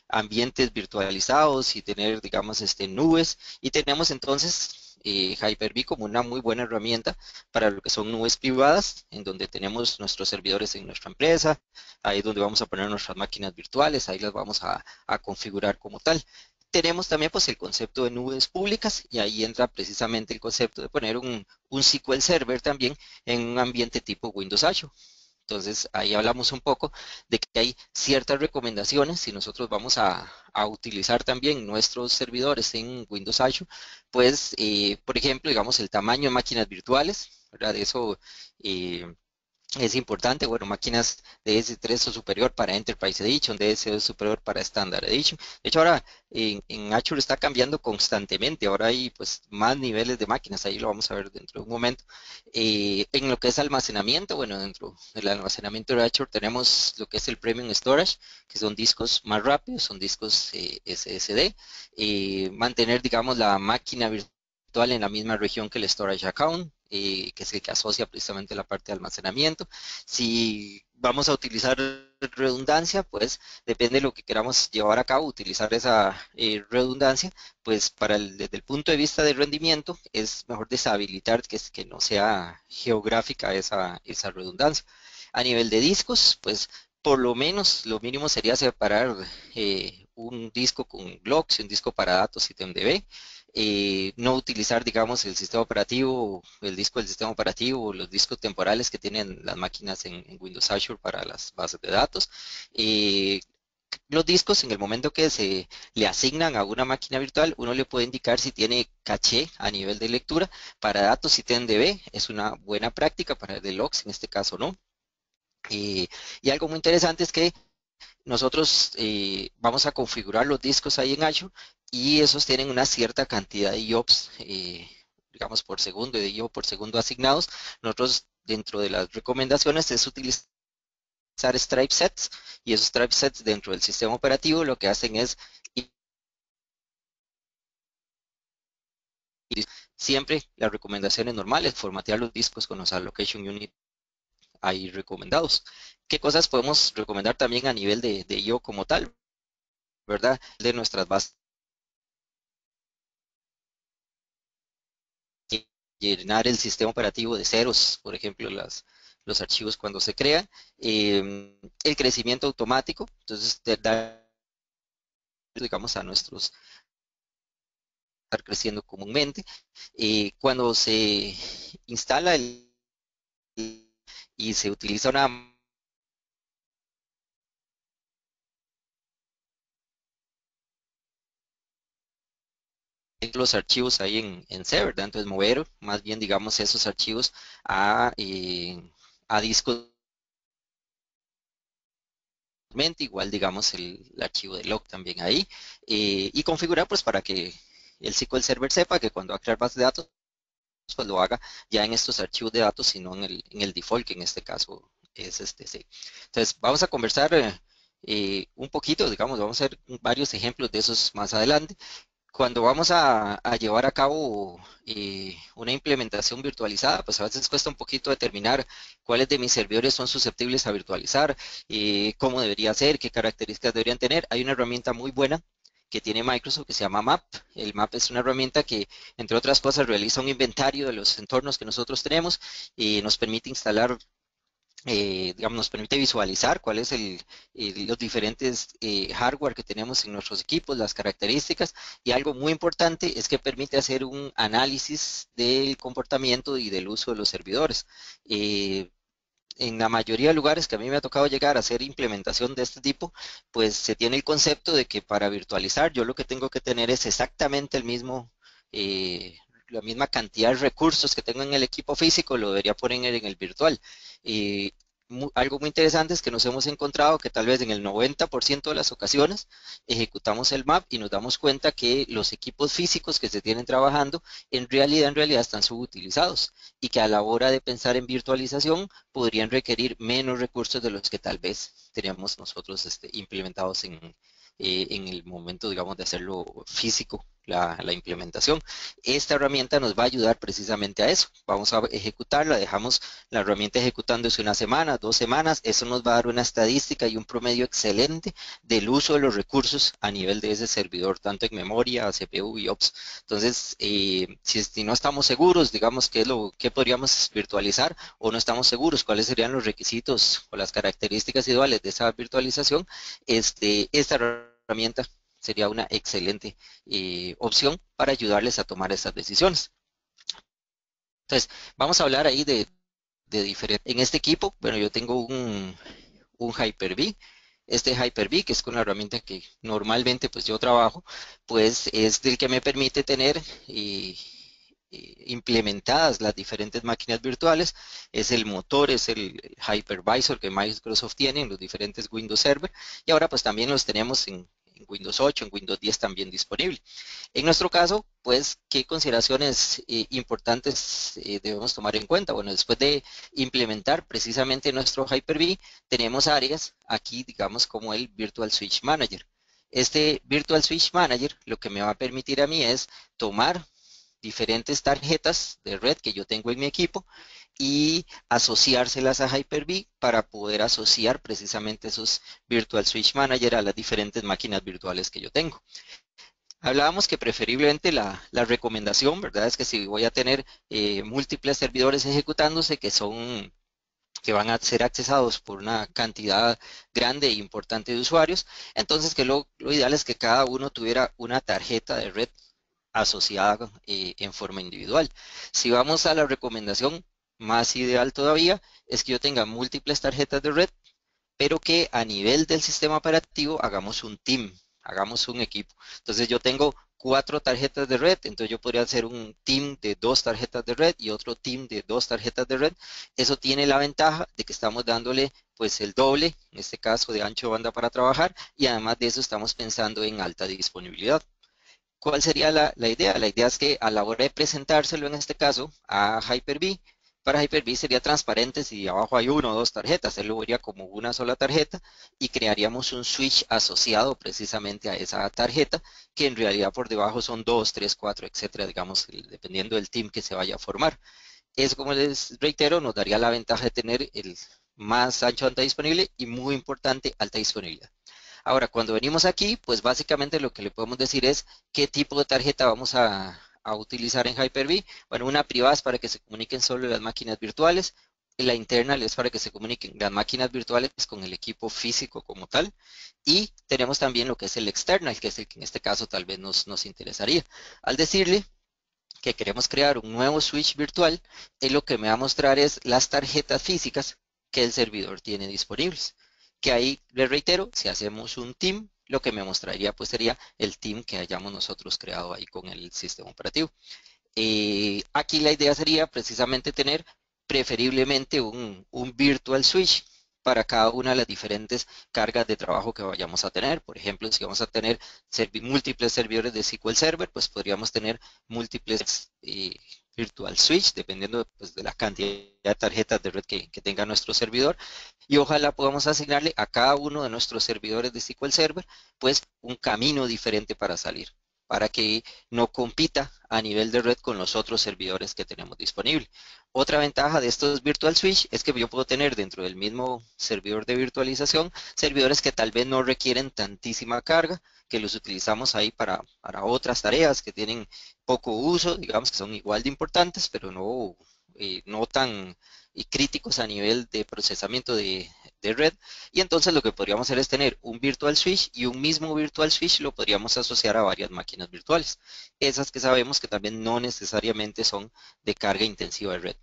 B: ambientes virtualizados y tener, digamos, nubes, y tenemos entonces Hyper-V como una muy buena herramienta para lo que son nubes privadas, en donde tenemos nuestros servidores en nuestra empresa, ahí es donde vamos a poner nuestras máquinas virtuales, ahí las vamos a configurar como tal. Tenemos también pues el concepto de nubes públicas y ahí entra precisamente el concepto de poner un SQL Server también en un ambiente tipo Windows Azure. Entonces ahí hablamos un poco de que hay ciertas recomendaciones si nosotros vamos a utilizar también nuestros servidores en Windows Azure, pues por ejemplo, digamos el tamaño de máquinas virtuales, ¿verdad? Eso es importante, bueno, máquinas de S3 o superior para Enterprise Edition, de S2 superior para Standard Edition. De hecho, ahora en Azure está cambiando constantemente, ahora hay pues más niveles de máquinas, ahí lo vamos a ver dentro de un momento. En lo que es almacenamiento, bueno, dentro del almacenamiento de Azure tenemos lo que es el Premium Storage, que son discos más rápidos, son discos SSD. Mantener, digamos, la máquina virtual en la misma región que el Storage Account, que es el que asocia precisamente la parte de almacenamiento. Si vamos a utilizar redundancia, pues depende de lo que queramos llevar a cabo, utilizar esa redundancia, pues desde el punto de vista de rendimiento es mejor deshabilitar que no sea geográfica esa redundancia. A nivel de discos, pues por lo menos lo mínimo sería separar un disco con blocks y un disco para datos ITMDB, no utilizar, digamos, el sistema operativo, el disco del sistema operativo, los discos temporales que tienen las máquinas en Windows Azure para las bases de datos. Eh, los discos, en el momento que se le asignan a una máquina virtual, uno le puede indicar si tiene caché a nivel de lectura. Para datos ITMDB es una buena práctica, para de logs en este caso no. Y algo muy interesante es que nosotros vamos a configurar los discos ahí en Azure y esos tienen una cierta cantidad de IOPS, digamos por segundo, de IO por segundo asignados. Nosotros dentro de las recomendaciones es utilizar stripe sets y esos stripe sets dentro del sistema operativo lo que hacen es siempre las recomendaciones normales, formatear los discos con los allocation unit ahí recomendados. ¿Qué cosas podemos recomendar también a nivel de IO como tal, verdad? De nuestras bases, llenar el sistema operativo de ceros, por ejemplo, los archivos cuando se crean, el crecimiento automático, entonces dar digamos, a nuestros estar creciendo comúnmente. Cuando se instala y se utiliza una los archivos ahí en C, ¿verdad? Entonces mover más bien, digamos, esos archivos a discos, igual, digamos, el archivo de log también ahí, y configurar pues para que el SQL Server sepa que cuando va a crear base de datos, pues lo haga ya en estos archivos de datos, sino en el default, que en este caso es este C. Entonces, vamos a conversar un poquito, digamos, vamos a hacer varios ejemplos de esos más adelante. Cuando vamos a llevar a cabo una implementación virtualizada, pues a veces cuesta un poquito determinar cuáles de mis servidores son susceptibles a virtualizar, cómo debería ser, qué características deberían tener. Hay una herramienta muy buena que tiene Microsoft que se llama MAP. El MAP es una herramienta que, entre otras cosas, realiza un inventario de los entornos que nosotros tenemos y nos permite instalar digamos, nos permite visualizar cuál es los diferentes hardware que tenemos en nuestros equipos, las características, y algo muy importante es que permite hacer un análisis del comportamiento y del uso de los servidores. Eh, en la mayoría de lugares que a mí me ha tocado llegar a hacer implementación de este tipo, pues se tiene el concepto de que para virtualizar yo lo que tengo que tener es exactamente eh, la misma cantidad de recursos que tengo en el equipo físico, lo debería poner en el virtual. Eh, Algo muy interesante es que nos hemos encontrado que tal vez en el 90% de las ocasiones ejecutamos el map y nos damos cuenta que los equipos físicos que se tienen trabajando en realidad están subutilizados y que a la hora de pensar en virtualización podrían requerir menos recursos de los que tal vez teníamos nosotros implementados en el momento, digamos, de hacerlo físico, la implementación. Esta herramienta nos va a ayudar precisamente a eso. Vamos a ejecutarla, dejamos la herramienta ejecutándose una semana, 2 semanas, eso nos va a dar una estadística y un promedio excelente del uso de los recursos a nivel de ese servidor, tanto en memoria, CPU y OPS. Entonces, si no estamos seguros, digamos, qué podríamos virtualizar o no estamos seguros cuáles serían los requisitos o las características ideales de esa virtualización, esta herramienta sería una excelente opción para ayudarles a tomar estas decisiones. Entonces, vamos a hablar ahí de diferente. En este equipo, bueno, yo tengo un Hyper-V. Este Hyper-V, que es con la herramienta que normalmente pues yo trabajo, pues es el que me permite tener implementadas las diferentes máquinas virtuales. Es el motor, es el hypervisor que Microsoft tiene en los diferentes Windows Server. Y ahora pues también los tenemos en Windows 8, en Windows 10 también disponible. En nuestro caso, pues, ¿qué consideraciones importantes debemos tomar en cuenta? Bueno, después de implementar precisamente nuestro Hyper-V, tenemos áreas aquí, digamos, como el Virtual Switch Manager. Este Virtual Switch Manager lo que me va a permitir a mí es tomar diferentes tarjetas de red que yo tengo en mi equipo y asociárselas a Hyper-V para poder asociar precisamente esos Virtual Switch Manager a las diferentes máquinas virtuales que yo tengo. Hablábamos que preferiblemente la recomendación, ¿verdad? Es que si voy a tener múltiples servidores ejecutándose que van a ser accesados por una cantidad grande e importante de usuarios, entonces que lo ideal es que cada uno tuviera una tarjeta de red asociada en forma individual. Si vamos a la recomendación más ideal todavía, es que yo tenga múltiples tarjetas de red, pero que a nivel del sistema operativo hagamos un team, hagamos un equipo. Entonces yo tengo 4 tarjetas de red, entonces yo podría hacer un team de 2 tarjetas de red y otro team de 2 tarjetas de red. Eso tiene la ventaja de que estamos dándole pues el doble, en este caso de ancho de banda para trabajar, y además de eso estamos pensando en alta disponibilidad. ¿Cuál sería la idea? La idea es que a la hora de presentárselo, en este caso, a Hyper-V, para Hyper-V sería transparente si abajo hay 1 o 2 tarjetas, él lo vería como una sola tarjeta y crearíamos un switch asociado precisamente a esa tarjeta, que en realidad por debajo son 2, 3, 4, etcétera, digamos, dependiendo del team que se vaya a formar. Eso, como les reitero, nos daría la ventaja de tener el más ancho de banda disponible y, muy importante, alta disponibilidad. Ahora, cuando venimos aquí, pues básicamente lo que le podemos decir es qué tipo de tarjeta vamos a utilizar en Hyper-V. Bueno, una privada es para que se comuniquen solo las máquinas virtuales. la internal es para que se comuniquen las máquinas virtuales con el equipo físico como tal. Y tenemos también lo que es el external, que es el que en este caso tal vez nos interesaría. Al decirle que queremos crear un nuevo switch virtual, él lo que me va a mostrar es las tarjetas físicas que el servidor tiene disponibles. Que ahí, le reitero, si hacemos un team, lo que me mostraría pues sería el team que hayamos nosotros creado ahí con el sistema operativo. Aquí la idea sería precisamente tener preferiblemente un virtual switch para cada una de las diferentes cargas de trabajo que vayamos a tener. Por ejemplo, si vamos a tener múltiples servidores de SQL Server, pues podríamos tener múltiples virtual switch, dependiendo pues, de la cantidad de tarjetas de red que tenga nuestro servidor. Y ojalá podamos asignarle a cada uno de nuestros servidores de SQL Server, pues un camino diferente para salir, para que no compita a nivel de red con los otros servidores que tenemos disponible. Otra ventaja de estos virtual switch es que yo puedo tener dentro del mismo servidor de virtualización servidores que tal vez no requieren tantísima carga, que los utilizamos ahí para otras tareas que tienen poco uso, digamos que son igual de importantes, pero no tan críticos a nivel de procesamiento de red. Y entonces lo que podríamos hacer es tener un virtual switch, y un mismo virtual switch lo podríamos asociar a varias máquinas virtuales. Esas que sabemos que también no necesariamente son de carga intensiva de red.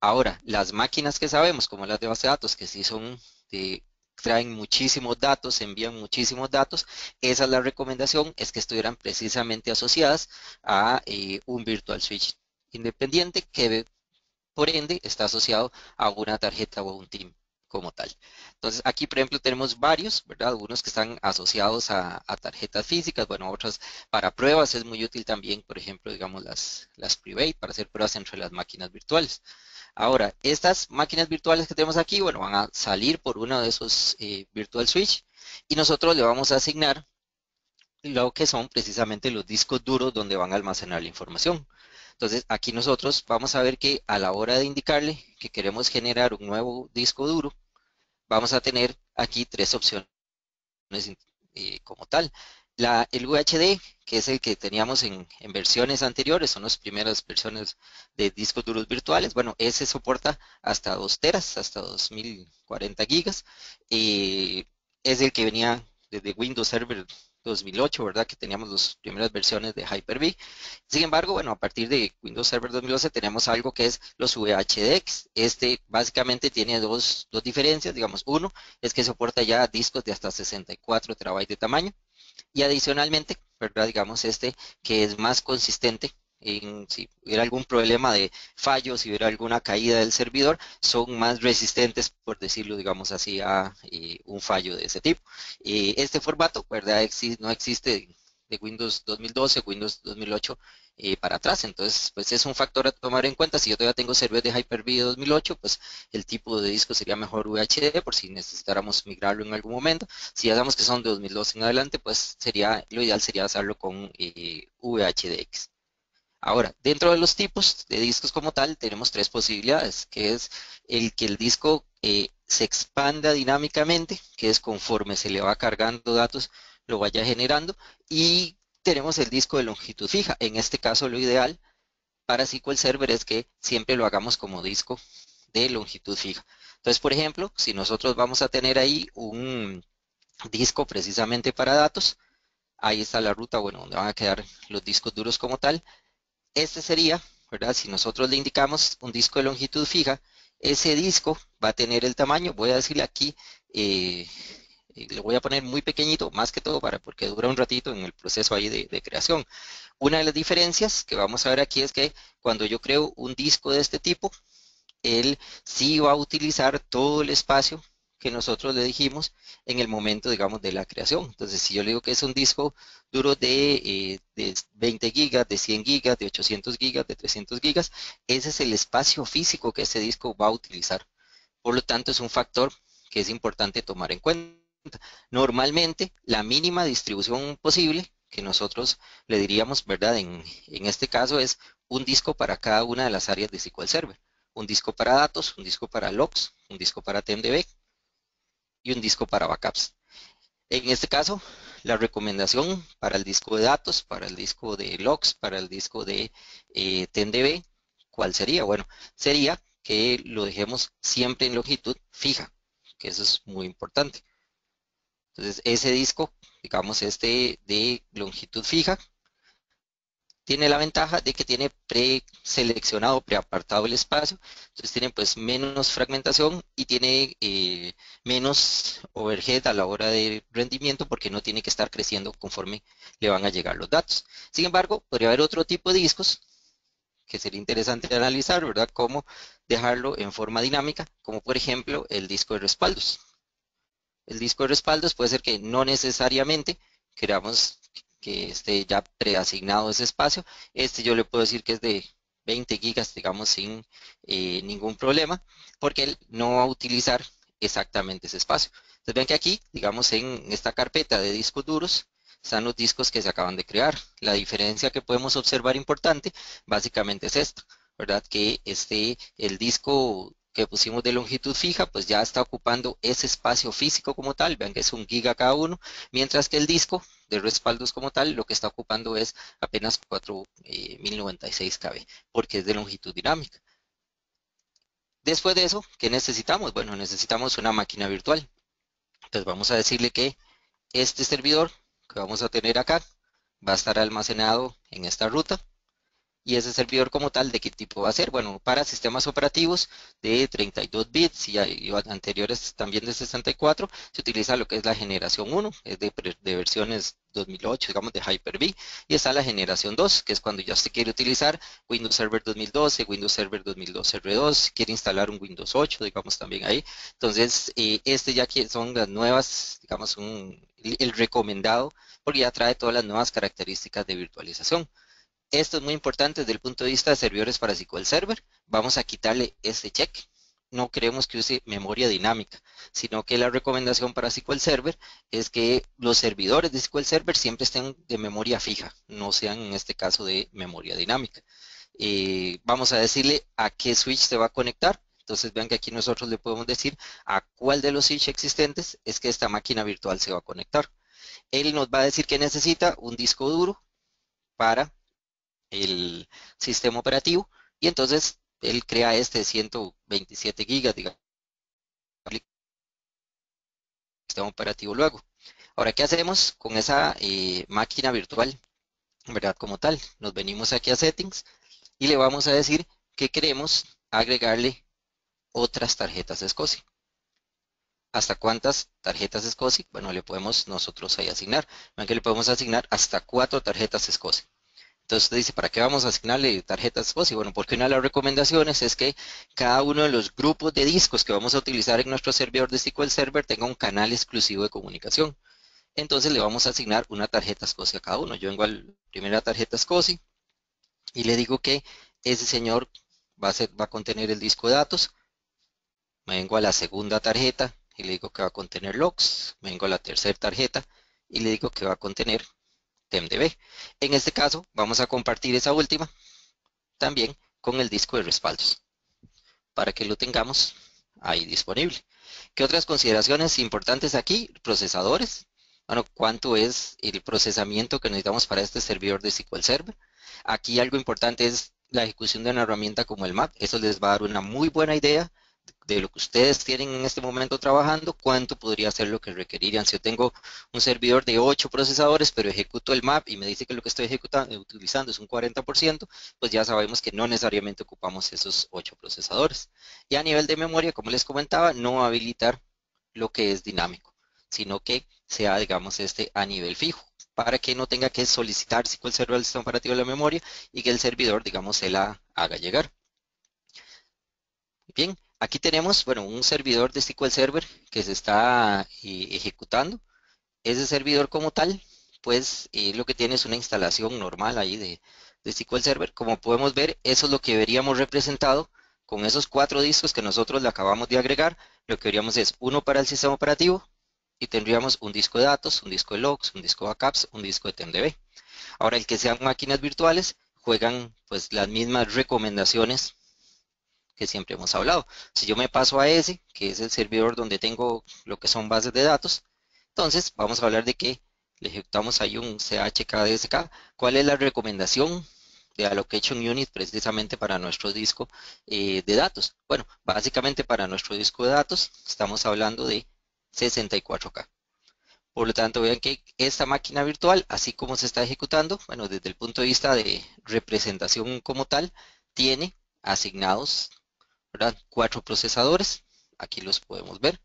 B: Ahora, las máquinas que sabemos, como las de base de datos, que sí son de, traen muchísimos datos, envían muchísimos datos, esa es la recomendación, es que estuvieran precisamente asociadas a un virtual switch independiente que por ende está asociado a una tarjeta o a un team como tal. Entonces aquí, por ejemplo, tenemos varios, ¿verdad? Algunos que están asociados a tarjetas físicas, bueno, otras para pruebas. Es muy útil también, por ejemplo, digamos las private para hacer pruebas entre las máquinas virtuales. Ahora, estas máquinas virtuales que tenemos aquí, bueno, van a salir por uno de esos virtual switch, y nosotros le vamos a asignar lo que son precisamente los discos duros donde van a almacenar la información. Entonces, aquí nosotros vamos a ver que a la hora de indicarle que queremos generar un nuevo disco duro, vamos a tener aquí tres opciones como tal. El VHD, que es el que teníamos en versiones anteriores, son las primeras versiones de discos duros virtuales. Bueno, ese soporta hasta 2 teras, hasta 2040 gigas. eh, es el que venía desde Windows Server 2008, ¿verdad? Que teníamos las primeras versiones de Hyper-V. Sin embargo, bueno, a partir de Windows Server 2011 tenemos algo que es los VHDX. Este básicamente tiene dos diferencias, digamos. Uno es que soporta ya discos de hasta 64 terabytes de tamaño, y adicionalmente, ¿verdad? Digamos que es más consistente en si hubiera algún problema de fallos, si hubiera alguna caída del servidor, son más resistentes, por decirlo, digamos así, a un fallo de ese tipo. Este formato, ¿verdad? No existe de Windows 2012, Windows 2008 para atrás. Entonces, pues es un factor a tomar en cuenta. Si yo todavía tengo servidores de Hyper-V de 2008, pues el tipo de disco sería mejor VHD por si necesitáramos migrarlo en algún momento. Si hagamos que son de 2012 en adelante, pues lo ideal sería hacerlo con VHDX. Ahora, dentro de los tipos de discos como tal, tenemos tres posibilidades, que es el que el disco se expanda dinámicamente, que es conforme se le va cargando datos, lo vaya generando, y tenemos el disco de longitud fija. En este caso, lo ideal para SQL Server es que siempre lo hagamos como disco de longitud fija. Entonces, por ejemplo, si nosotros vamos a tener ahí un disco precisamente para datos, ahí está la ruta, bueno, donde van a quedar los discos duros como tal. Este sería, ¿verdad? Si nosotros le indicamos un disco de longitud fija, ese disco va a tener el tamaño, voy a decirle aquí, eh, le voy a poner muy pequeñito, más que todo porque dura un ratito en el proceso ahí de creación. Una de las diferencias que vamos a ver aquí es que cuando yo creo un disco de este tipo, él sí va a utilizar todo el espacio que nosotros le dijimos en el momento, digamos, de la creación. Entonces, si yo le digo que es un disco duro de 20 gigas, de 100 gigas, de 800 gigas, de 300 gigas, ese es el espacio físico que ese disco va a utilizar. Por lo tanto, es un factor que es importante tomar en cuenta. Normalmente, la mínima distribución posible que nosotros le diríamos, ¿verdad? En este caso es un disco para cada una de las áreas de SQL Server. Un disco para datos, un disco para logs, un disco para TMDB y un disco para backups. En este caso, la recomendación para el disco de datos, para el disco de logs, para el disco de TMDB, ¿cuál sería? Bueno, sería que lo dejemos siempre en longitud fija, que eso es muy importante. Entonces, ese disco, digamos este de longitud fija, tiene la ventaja de que tiene preseleccionado, preapartado el espacio, entonces tiene pues menos fragmentación y tiene menos overhead a la hora de rendimiento porque no tiene que estar creciendo conforme le van a llegar los datos. Sin embargo, podría haber otro tipo de discos que sería interesante analizar, ¿verdad? Cómo dejarlo en forma dinámica, como por ejemplo el disco de respaldos. El disco de respaldos puede ser que no necesariamente queramos que esté ya preasignado ese espacio. Este yo le puedo decir que es de 20 gigas, digamos, sin ningún problema, porque él no va a utilizar exactamente ese espacio. Entonces ven que aquí, digamos, en esta carpeta de discos duros, están los discos que se acaban de crear. La diferencia que podemos observar importante, básicamente es esto, ¿verdad? Que el disco que pusimos de longitud fija, pues ya está ocupando ese espacio físico como tal, vean que es 1 giga cada uno, mientras que el disco de respaldos como tal, lo que está ocupando es apenas 4096 KB, porque es de longitud dinámica. Después de eso, ¿qué necesitamos? Bueno, necesitamos una máquina virtual. Entonces vamos a decirle que este servidor que vamos a tener acá va a estar almacenado en esta ruta. Y ese servidor como tal, ¿de qué tipo va a ser? Bueno, para sistemas operativos de 32 bits y anteriores también de 64, se utiliza lo que es la generación 1, es de versiones 2008, digamos de Hyper-V, y está la generación 2, que es cuando ya se quiere utilizar Windows Server 2012, Windows Server 2012 R2, quiere instalar un Windows 8, digamos también ahí. Entonces, ya que son las nuevas, digamos, el recomendado, porque ya trae todas las nuevas características de virtualización. Esto es muy importante desde el punto de vista de servidores para SQL Server. Vamos a quitarle este check. No queremos que use memoria dinámica, sino que la recomendación para SQL Server es que los servidores de SQL Server siempre estén de memoria fija, no sean en este caso de memoria dinámica. Vamos a decirle a qué switch se va a conectar. Entonces vean que aquí nosotros le podemos decir a cuál de los switch existentes es que esta máquina virtual se va a conectar. Él nos va a decir que necesita un disco duro para el sistema operativo y entonces él crea este 127 gigas, digamos, el sistema operativo luego. Ahora, ¿qué hacemos con esa máquina virtual, verdad? Como tal, nos venimos aquí a Settings y le vamos a decir que queremos agregarle otras tarjetas SCSI. ¿Hasta cuántas tarjetas SCSI? Bueno, le podemos nosotros ahí asignar. Vean que le podemos asignar hasta 4 tarjetas SCSI. Entonces usted dice, ¿para qué vamos a asignarle tarjetas SCSI? Bueno, porque una de las recomendaciones es que cada uno de los grupos de discos que vamos a utilizar en nuestro servidor de SQL Server tenga un canal exclusivo de comunicación. Entonces le vamos a asignar una tarjeta SCSI a cada uno. Yo vengo a la primera tarjeta SCSI y le digo que ese señor va a contener el disco de datos. Me vengo a la segunda tarjeta y le digo que va a contener logs. Me vengo a la tercera tarjeta y le digo que va a contener TMDB. En este caso, vamos a compartir esa última también con el disco de respaldos para que lo tengamos ahí disponible. ¿Qué otras consideraciones importantes aquí? Procesadores. Bueno, ¿cuánto es el procesamiento que necesitamos para este servidor de SQL Server? Aquí algo importante es la ejecución de una herramienta como el MAP. Eso les va a dar una muy buena idea de lo que ustedes tienen en este momento trabajando, cuánto podría ser lo que requerirían. Si yo tengo un servidor de 8 procesadores, pero ejecuto el map y me dice que lo que estoy ejecutando, utilizando es un 40%, pues ya sabemos que no necesariamente ocupamos esos 8 procesadores. Y a nivel de memoria, como les comentaba, no va a habilitar lo que es dinámico, sino que sea, digamos, a nivel fijo, para que no tenga que solicitar SQL Server al sistema operativo de la memoria y que el servidor, digamos, se la haga llegar. Bien, aquí tenemos, bueno, un servidor de SQL Server que se está ejecutando. Ese servidor como tal, pues lo que tiene es una instalación normal ahí de SQL Server. Como podemos ver, eso es lo que veríamos representado con esos 4 discos que nosotros le acabamos de agregar. Lo que veríamos es uno para el sistema operativo y tendríamos un disco de datos, un disco de logs, un disco de backups, un disco de TMDB. Ahora, el que sean máquinas virtuales, juegan pues las mismas recomendaciones que siempre hemos hablado. Si yo me paso a ese, que es el servidor donde tengo lo que son bases de datos, entonces vamos a hablar de que le ejecutamos ahí un chkdsk. ¿Cuál es la recomendación de allocation unit precisamente para nuestro disco de datos. Bueno, básicamente para nuestro disco de datos estamos hablando de 64K. Por lo tanto, vean que esta máquina virtual, así como se está ejecutando, bueno, desde el punto de vista de representación como tal, tiene asignados, ¿verdad? 4 procesadores, aquí los podemos ver,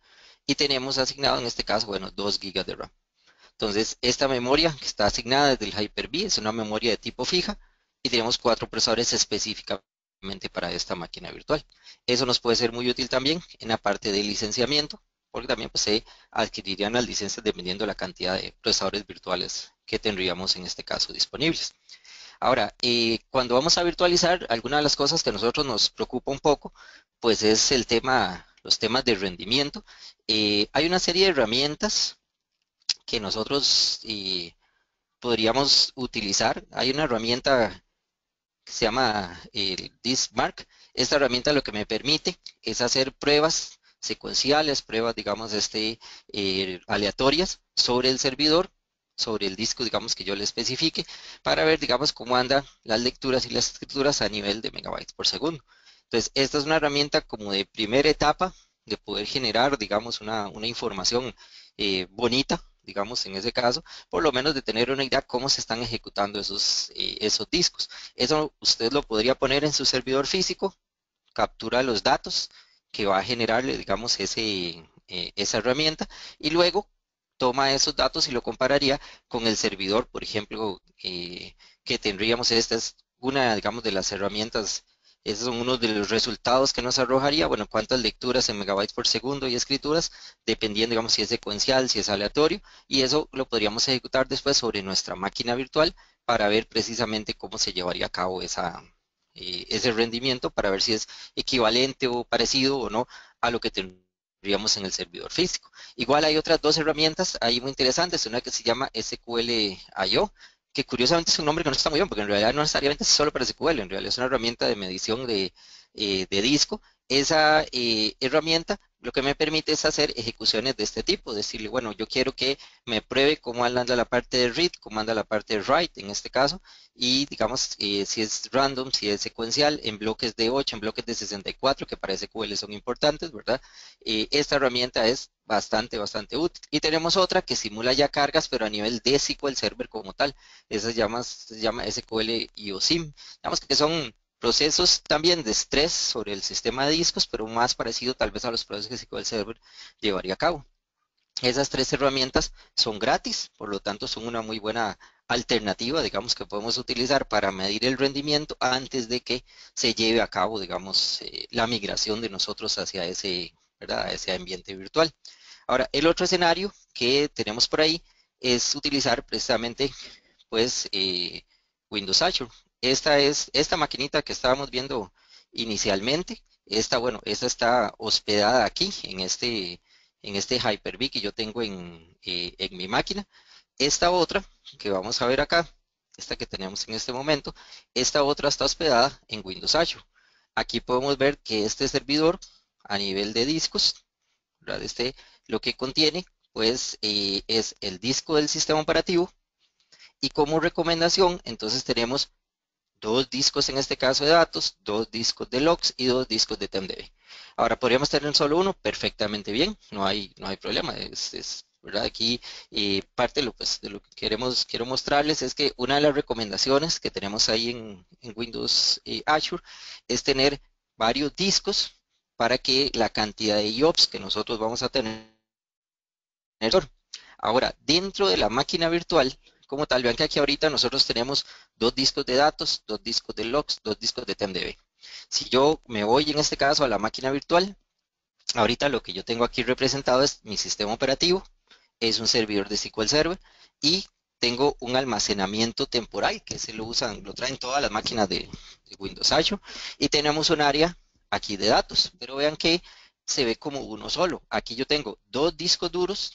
B: y tenemos asignado en este caso, bueno, 2 GB de RAM. Entonces, esta memoria que está asignada desde el Hyper-V es una memoria de tipo fija y tenemos 4 procesadores específicamente para esta máquina virtual. Eso nos puede ser muy útil también en la parte de licenciamiento, porque también pues, se adquirirían las licencias dependiendo de la cantidad de procesadores virtuales que tendríamos en este caso disponibles. Ahora, cuando vamos a virtualizar, alguna de las cosas que a nosotros nos preocupa un poco, pues es el tema, los temas de rendimiento. Hay una serie de herramientas que nosotros podríamos utilizar. Hay una herramienta que se llama DiskMark. Esta herramienta lo que me permite es hacer pruebas secuenciales, pruebas, digamos, aleatorias sobre el servidor, sobre el disco, digamos, que yo le especifique, para ver, digamos, cómo andan las lecturas y las escrituras a nivel de megabytes por segundo. Entonces, esta es una herramienta como de primera etapa de poder generar, digamos, una información bonita, digamos, en ese caso, por lo menos de tener una idea cómo se están ejecutando esos discos. Eso usted lo podría poner en su servidor físico, captura los datos que va a generarle, digamos, esa herramienta y luego toma esos datos y lo compararía con el servidor, por ejemplo, que tendríamos. Esta es una, digamos, de las herramientas. Esos son unos de los resultados que nos arrojaría, bueno, cuántas lecturas en megabytes por segundo y escrituras, dependiendo, digamos, si es secuencial, si es aleatorio, y eso lo podríamos ejecutar después sobre nuestra máquina virtual para ver precisamente cómo se llevaría a cabo ese rendimiento, para ver si es equivalente o parecido o no a lo que tendríamos en el servidor físico. Igual hay otras dos herramientas ahí muy interesantes, una que se llama SQL.io, que curiosamente es un nombre que no está muy bien, porque en realidad no necesariamente es solo para SQL, en realidad es una herramienta de medición de disco. Esa herramienta lo que me permite es hacer ejecuciones de este tipo, decirle, bueno, yo quiero que me pruebe cómo anda la parte de read, cómo anda la parte de write en este caso, y digamos si es random, si es secuencial, en bloques de 8, en bloques de 64, que para SQL son importantes, ¿verdad? Esta herramienta es bastante útil. Y tenemos otra que simula ya cargas, pero a nivel de SQL Server como tal. Esa se llama SQL IOSIM. Digamos que son procesos también de estrés sobre el sistema de discos, pero más parecido tal vez a los procesos que SQL Server llevaría a cabo. Esas 3 herramientas son gratis, por lo tanto son una muy buena alternativa, digamos, que podemos utilizar para medir el rendimiento antes de que se lleve a cabo, digamos, la migración de nosotros hacia ¿verdad? Ese ambiente virtual. Ahora, el otro escenario que tenemos por ahí es utilizar precisamente, pues, Windows Azure. Esta maquinita que estábamos viendo inicialmente. Bueno, esta está hospedada aquí en este Hyper-V que yo tengo en mi máquina. Esta otra que vamos a ver acá, esta que tenemos en este momento, esta otra está hospedada en Windows Azure. Aquí podemos ver que este servidor a nivel de discos, ¿verdad? Lo que contiene pues es el disco del sistema operativo, y como recomendación entonces tenemos 2 discos en este caso de datos, 2 discos de logs y 2 discos de TMDB. Ahora, podríamos tener solo uno perfectamente bien, no hay problema. ¿Verdad? Aquí parte de lo que quiero mostrarles es que una de las recomendaciones que tenemos ahí en Windows Azure es tener varios discos para que la cantidad de IOPS que nosotros vamos a tener. Ahora, dentro de la máquina virtual, como tal, vean que aquí ahorita nosotros tenemos 2 discos de datos, 2 discos de logs, 2 discos de TMDB. Si yo me voy en este caso a la máquina virtual, ahorita lo que yo tengo aquí representado es mi sistema operativo, es un servidor de SQL Server y tengo un almacenamiento temporal que lo traen todas las máquinas de Windows Azure, y tenemos un área aquí de datos, pero vean que se ve como uno solo. Aquí yo tengo 2 discos duros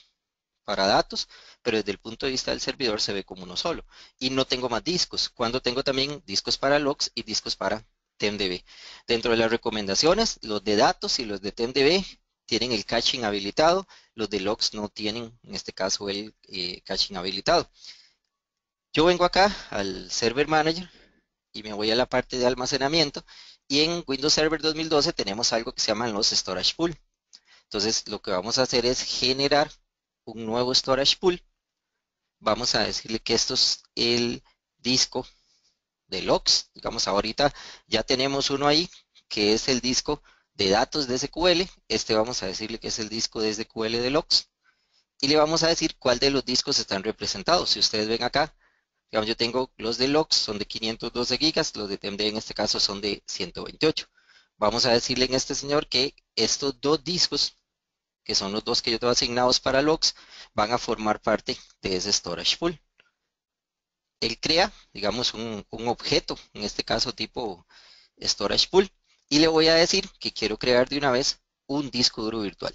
B: para datos, pero desde el punto de vista del servidor se ve como uno solo. Y no tengo más discos, cuando tengo también discos para logs y discos para TMDB. Dentro de las recomendaciones, los de datos y los de TMDB tienen el caching habilitado, los de logs no tienen, en este caso, el caching habilitado. Yo vengo acá al Server Manager y me voy a la parte de almacenamiento. Y en Windows Server 2012 tenemos algo que se llaman los storage pool. Entonces, lo que vamos a hacer es generar un nuevo storage pool. Vamos a decirle que esto es el disco de logs. Digamos, ahorita ya tenemos uno ahí, que es el disco de datos de SQL. Este vamos a decirle que es el disco de SQL de logs. Y le vamos a decir cuál de los discos están representados. Si ustedes ven acá, digamos, yo tengo los de logs, son de 512 gigas, los de TMD en este caso son de 128. Vamos a decirle en este señor que estos dos discos, que son los dos que yo tengo asignados para logs, van a formar parte de ese storage pool. Él crea, digamos, un objeto, en este caso tipo storage pool, y le voy a decir que quiero crear de una vez un disco duro virtual.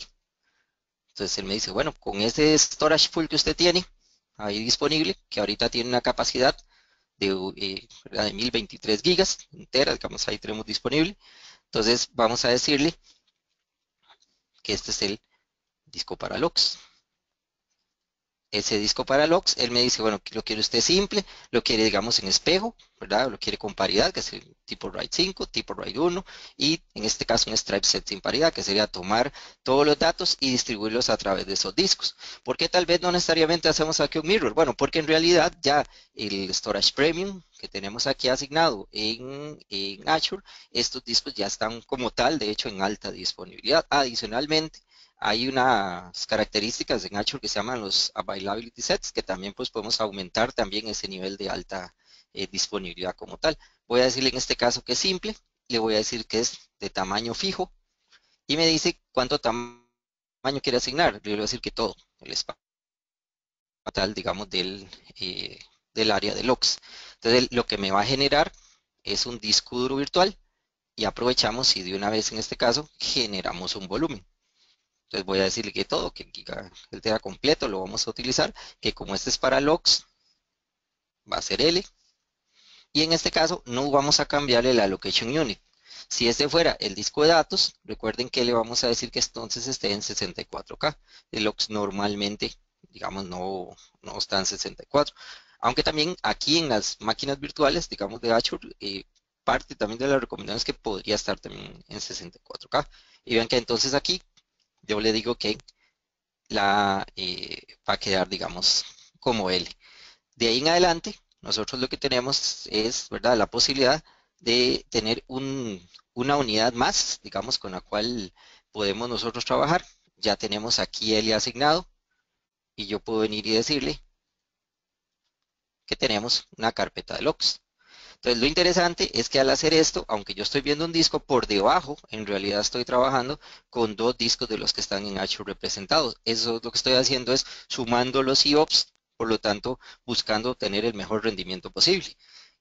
B: Entonces él me dice, bueno, con ese storage pool que usted tiene ahí disponible, que ahorita tiene una capacidad de 1023 gigas enteras, digamos, ahí tenemos disponible. Entonces vamos a decirle que este es el disco para logs. Ese disco para logs, él me dice, bueno, lo quiere usted simple, lo quiere, digamos, en espejo, ¿verdad? Lo quiere con paridad, que es el tipo RAID 5, tipo RAID 1, y en este caso un stripe set sin paridad, que sería tomar todos los datos y distribuirlos a través de esos discos. ¿Por qué tal vez no necesariamente hacemos aquí un mirror? Bueno, porque en realidad ya el storage premium que tenemos aquí asignado en Azure, estos discos ya están como tal, de hecho, en alta disponibilidad. Adicionalmente, hay unas características en Azure que se llaman los availability sets, que también pues podemos aumentar también ese nivel de alta disponibilidad como tal. Voy a decirle en este caso que es simple, le voy a decir que es de tamaño fijo y me dice cuánto tamaño quiere asignar. Le voy a decir que todo, el espacio total, digamos, del área de logs. Entonces, lo que me va a generar es un disco duro virtual y aprovechamos y de una vez en este caso generamos un volumen. Entonces voy a decirle que todo, que el tera completo lo vamos a utilizar, que como este es para logs, va a ser L. Y en este caso no vamos a cambiarle la location unit. Si este fuera el disco de datos, recuerden que le vamos a decir que entonces esté en 64K. El logs normalmente, digamos, no está en 64. Aunque también aquí en las máquinas virtuales, digamos de Azure, parte también de la recomendación es que podría estar también en 64K. Y vean que entonces aquí yo le digo que va a quedar, digamos, como L. De ahí en adelante, nosotros lo que tenemos es, ¿verdad?, la posibilidad de tener una unidad más, digamos, con la cual podemos nosotros trabajar. Ya tenemos aquí L asignado y yo puedo venir y decirle que tenemos una carpeta de logs. Entonces, lo interesante es que al hacer esto, aunque yo estoy viendo un disco por debajo, en realidad estoy trabajando con dos discos de los que están en Azure representados. Eso es lo que estoy haciendo es sumando los IOPS, por lo tanto, buscando obtener el mejor rendimiento posible.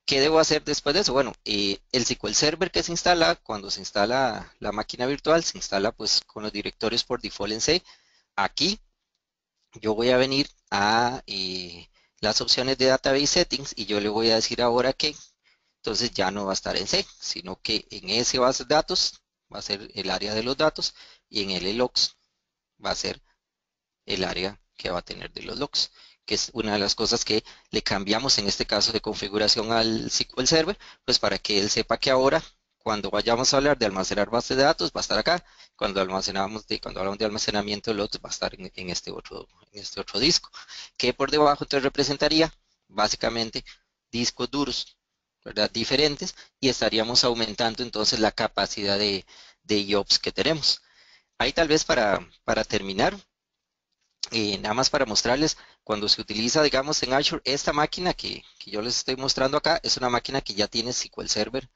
B: ¿Qué debo hacer después de eso? Bueno, el SQL Server que se instala, cuando se instala la máquina virtual, se instala pues con los directorios por default en C. Aquí yo voy a venir a las opciones de Database Settings y yo le voy a decir ahora que entonces ya no va a estar en C, sino que en ese base de datos va a ser el área de los datos y en el logs va a ser el área que va a tener de los logs, que es una de las cosas que le cambiamos en este caso de configuración al SQL Server, pues para que él sepa que ahora cuando vayamos a hablar de almacenar bases de datos va a estar acá, cuando hablamos de almacenamiento de logs va a estar en este otro disco, que por debajo entonces representaría básicamente discos duros, ¿verdad? Diferentes y estaríamos aumentando entonces la capacidad de IOPS que tenemos. Ahí tal vez para terminar, nada más para mostrarles, cuando se utiliza, digamos, en Azure, esta máquina que yo les estoy mostrando acá es una máquina que ya tiene SQL Server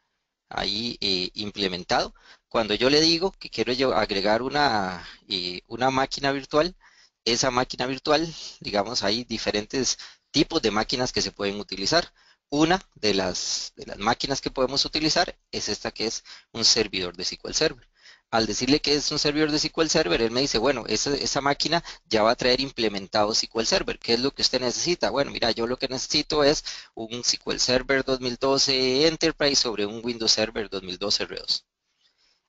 B: ahí implementado. Cuando yo le digo que quiero yo agregar una máquina virtual, esa máquina virtual, digamos, hay diferentes tipos de máquinas que se pueden utilizar. Una de las máquinas que podemos utilizar es esta que es un servidor de SQL Server. Al decirle que es un servidor de SQL Server, él me dice, bueno, esa máquina ya va a traer implementado SQL Server. ¿Qué es lo que usted necesita? Bueno, mira, yo lo que necesito es un SQL Server 2012 Enterprise sobre un Windows Server 2012 R2.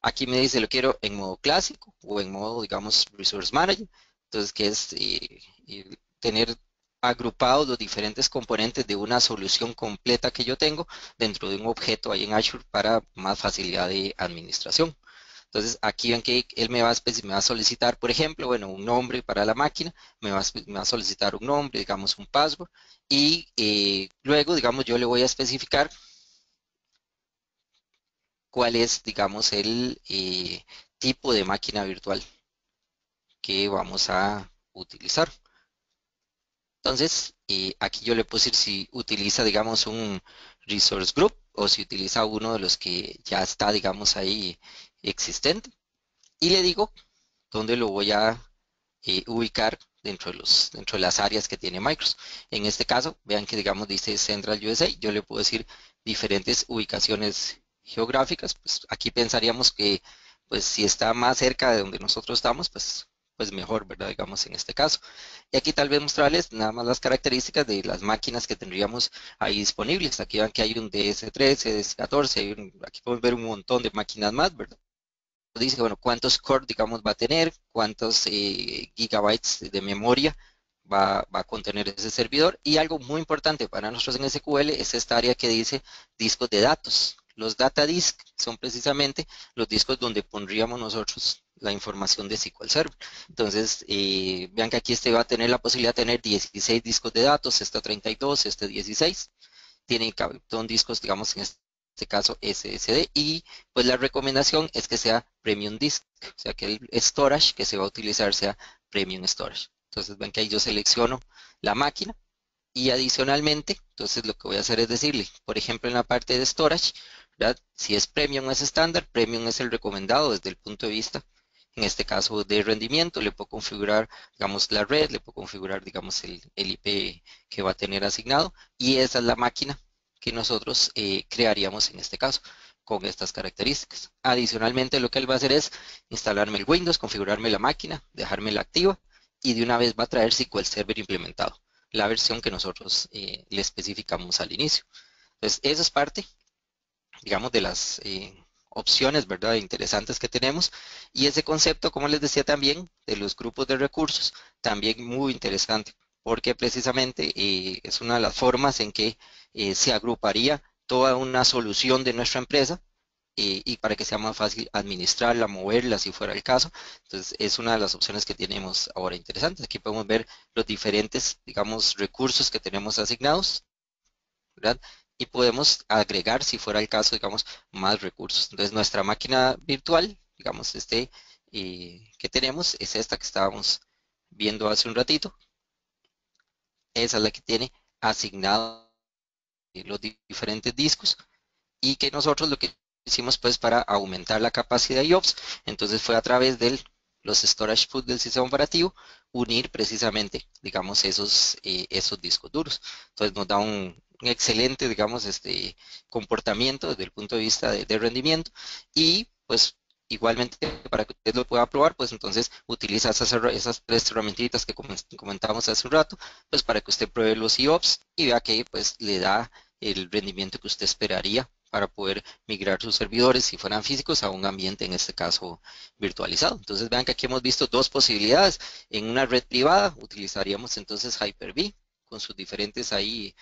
B: Aquí me dice, lo quiero en modo clásico o en modo, digamos, Resource Manager. Entonces, que es tener agrupados los diferentes componentes de una solución completa que yo tengo dentro de un objeto ahí en Azure para más facilidad de administración. Entonces, aquí ven que él me va a solicitar, por ejemplo, bueno, un nombre para la máquina, me va a solicitar un nombre, digamos un password, y luego, digamos, yo le voy a especificar cuál es, digamos, el tipo de máquina virtual que vamos a utilizar. Entonces, aquí yo le puedo decir si utiliza, digamos, un resource group o si utiliza uno de los que ya está, digamos, ahí existente. Y le digo dónde lo voy a ubicar dentro de las áreas que tiene Microsoft. En este caso, vean que, digamos, dice Central USA. Yo le puedo decir diferentes ubicaciones geográficas. Pues aquí pensaríamos que, pues, si está más cerca de donde nosotros estamos, pues mejor, ¿verdad? Digamos, en este caso. Y aquí tal vez mostrarles nada más las características de las máquinas que tendríamos ahí disponibles. Aquí vean que hay un DS13, DS14, aquí podemos ver un montón de máquinas más, ¿verdad? Dice, bueno, cuántos core, digamos, va a tener, cuántos gigabytes de memoria va a contener ese servidor. Y algo muy importante para nosotros en SQL es esta área que dice discos de datos. Los data disk son precisamente los discos donde pondríamos nosotros la información de SQL Server. Entonces, vean que aquí este va a tener la posibilidad de tener 16 discos de datos, este 32, este 16 tiene, son discos, digamos, en este caso SSD, y pues la recomendación es que sea Premium Disk, o sea que el storage que se va a utilizar sea Premium Storage. Entonces ven que ahí yo selecciono la máquina y adicionalmente, entonces lo que voy a hacer es decirle, por ejemplo, en la parte de storage, ¿verdad? Si es Premium es estándar, Premium es el recomendado desde el punto de vista, en este caso de rendimiento, le puedo configurar, digamos, la red, le puedo configurar, digamos, el IP que va a tener asignado, y esa es la máquina que nosotros crearíamos en este caso con estas características. Adicionalmente, lo que él va a hacer es instalarme el Windows, configurarme la máquina, dejármela activa y de una vez va a traer SQL Server implementado, la versión que nosotros le especificamos al inicio. Entonces, eso es parte, digamos, de las opciones, ¿verdad?, interesantes que tenemos. Y ese concepto, como les decía también, de los grupos de recursos, también muy interesante, porque precisamente es una de las formas en que se agruparía toda una solución de nuestra empresa y para que sea más fácil administrarla, moverla si fuera el caso. Entonces es una de las opciones que tenemos ahora interesantes. Aquí podemos ver los diferentes, digamos, recursos que tenemos asignados, ¿verdad? Y podemos agregar, si fuera el caso, digamos, más recursos. Entonces nuestra máquina virtual, digamos, que tenemos es esta que estábamos viendo hace un ratito. Esa es la que tiene asignado los diferentes discos y que nosotros lo que hicimos pues para aumentar la capacidad de IOPS, entonces fue a través de los storage pools del sistema operativo, unir precisamente, digamos, esos discos duros. Entonces nos da un excelente, digamos, comportamiento desde el punto de vista de rendimiento y pues igualmente para que usted lo pueda probar, pues entonces utiliza esas tres herramientitas que comentábamos hace un rato, pues para que usted pruebe los IOPS y vea que pues le da el rendimiento que usted esperaría para poder migrar sus servidores, si fueran físicos, a un ambiente, en este caso, virtualizado. Entonces vean que aquí hemos visto dos posibilidades. En una red privada utilizaríamos entonces Hyper-V con sus diferentes ahí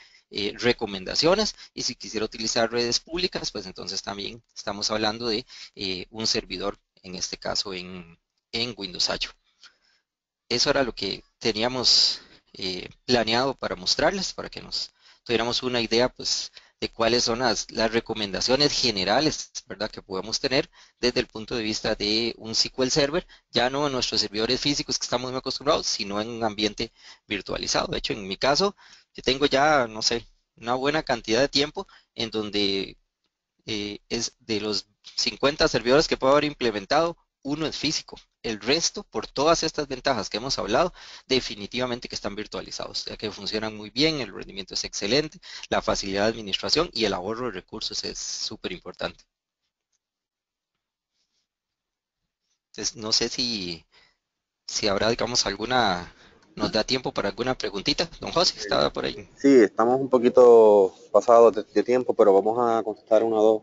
B: recomendaciones, y si quisiera utilizar redes públicas, pues entonces también estamos hablando de un servidor, en este caso en Windows Azure. Eso era lo que teníamos planeado para mostrarles, para que nos tuviéramos una idea, pues, de cuáles son las recomendaciones generales, ¿verdad?, que podemos tener desde el punto de vista de un SQL Server, ya no en nuestros servidores físicos que estamos muy acostumbrados, sino en un ambiente virtualizado. De hecho, en mi caso, yo tengo ya, no sé, una buena cantidad de tiempo en donde es de los 50 servidores que puedo haber implementado, uno es físico. El resto, por todas estas ventajas que hemos hablado, definitivamente que están virtualizados, ya que funcionan muy bien, el rendimiento es excelente, la facilidad de administración y el ahorro de recursos es súper importante. Entonces, no sé si habrá, digamos, nos da tiempo para alguna preguntita. Don José, estaba por ahí.
A: Sí, estamos un poquito pasados de tiempo, pero vamos a contestar una o dos.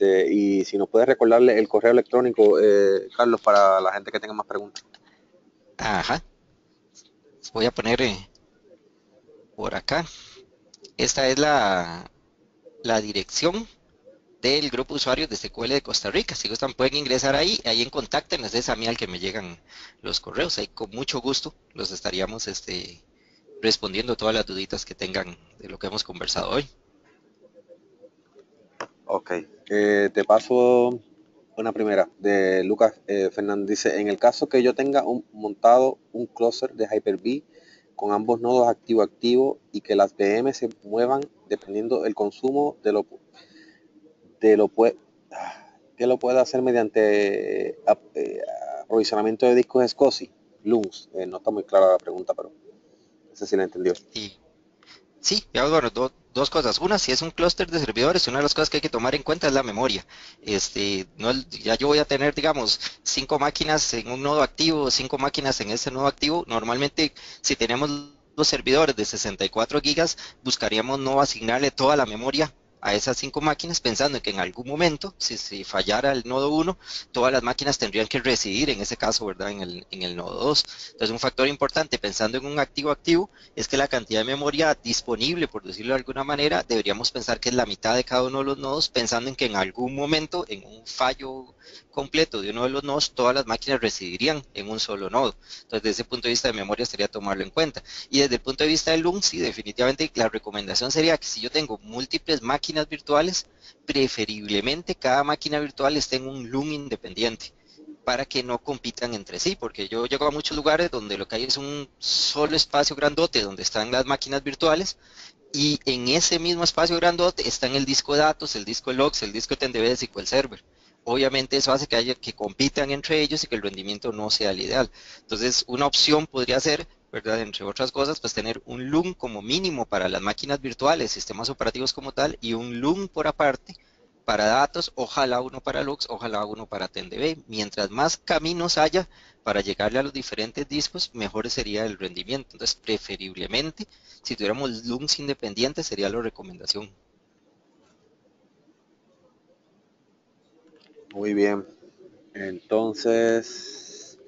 A: Y si nos puedes recordarle el correo electrónico, Carlos, para la gente que tenga más preguntas.
B: Ajá, voy a poner por acá. Esta es la dirección del grupo de usuarios de SQL de Costa Rica. Si gustan pueden ingresar ahí en Contáctenos, es a mí al que me llegan los correos. Ahí con mucho gusto los estaríamos respondiendo todas las duditas que tengan de lo que hemos conversado hoy.
A: Ok, te paso una primera de Lucas Fernández. Dice, en el caso que yo tenga montado un clúster de Hyper-V con ambos nodos activo-activo y que las VM se muevan dependiendo del consumo de lo pue- que lo pueda hacer mediante aprovisionamiento de discos SCSI, LUMS. No está muy clara la pregunta, pero no sé si la entendió.
B: Y sí, ya bueno, dos cosas. Una, si es un clúster de servidores, una de las cosas que hay que tomar en cuenta es la memoria. No, ya yo voy a tener, digamos, 5 máquinas en un nodo activo, 5 máquinas en ese nodo activo. Normalmente, si tenemos los servidores de 64 gigas, buscaríamos no asignarle toda la memoria a esas 5 máquinas, pensando en que en algún momento, si fallara el nodo uno, todas las máquinas tendrían que residir en ese caso, ¿verdad? En el nodo 2. Entonces, un factor importante pensando en un activo activo es que la cantidad de memoria disponible, por decirlo de alguna manera, deberíamos pensar que es la mitad de cada uno de los nodos, pensando en que en algún momento, en un fallo completo de uno de los nodos, todas las máquinas residirían en un solo nodo. Entonces, desde ese punto de vista de memoria, sería tomarlo en cuenta. Y desde el punto de vista del LUN, sí, definitivamente la recomendación sería que si yo tengo múltiples máquinas virtuales, preferiblemente cada máquina virtual esté en un LUN independiente para que no compitan entre sí, porque yo llego a muchos lugares donde lo que hay es un solo espacio grandote donde están las máquinas virtuales y en ese mismo espacio grandote están el disco de datos, el disco de logs, el disco de TNDB de SQL Server. Obviamente eso hace que compitan entre ellos y que el rendimiento no sea el ideal. Entonces, una opción podría ser, ¿verdad? Entre otras cosas, pues tener un LUN como mínimo para las máquinas virtuales, sistemas operativos como tal, y un LUN por aparte para datos, ojalá uno para logs, ojalá uno para TNDB. Mientras más caminos haya para llegarle a los diferentes discos, mejor sería el rendimiento. Entonces, preferiblemente, si tuviéramos LUMs independientes, sería la recomendación.
A: Muy bien. Entonces,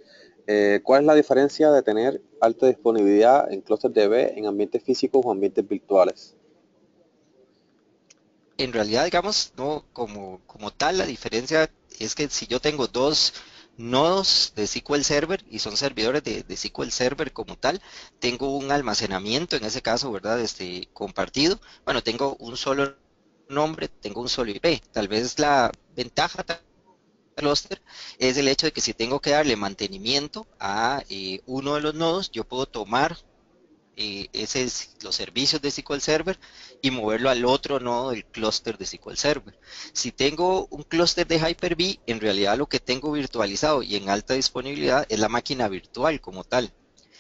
A: ¿cuál es la diferencia de tener alta disponibilidad en clúster DB en ambientes físicos o ambientes virtuales?
B: En realidad, digamos, no como tal, la diferencia es que si yo tengo dos nodos de SQL Server y son servidores de SQL Server como tal, tengo un almacenamiento, en ese caso, ¿verdad? Compartido. Bueno, tengo un solo nombre, tengo un solo IP. Tal vez la ventaja clúster es el hecho de que si tengo que darle mantenimiento a uno de los nodos, yo puedo tomar los servicios de SQL Server y moverlo al otro nodo del clúster de SQL Server. Si tengo un clúster de Hyper-V, en realidad lo que tengo virtualizado y en alta disponibilidad es la máquina virtual como tal.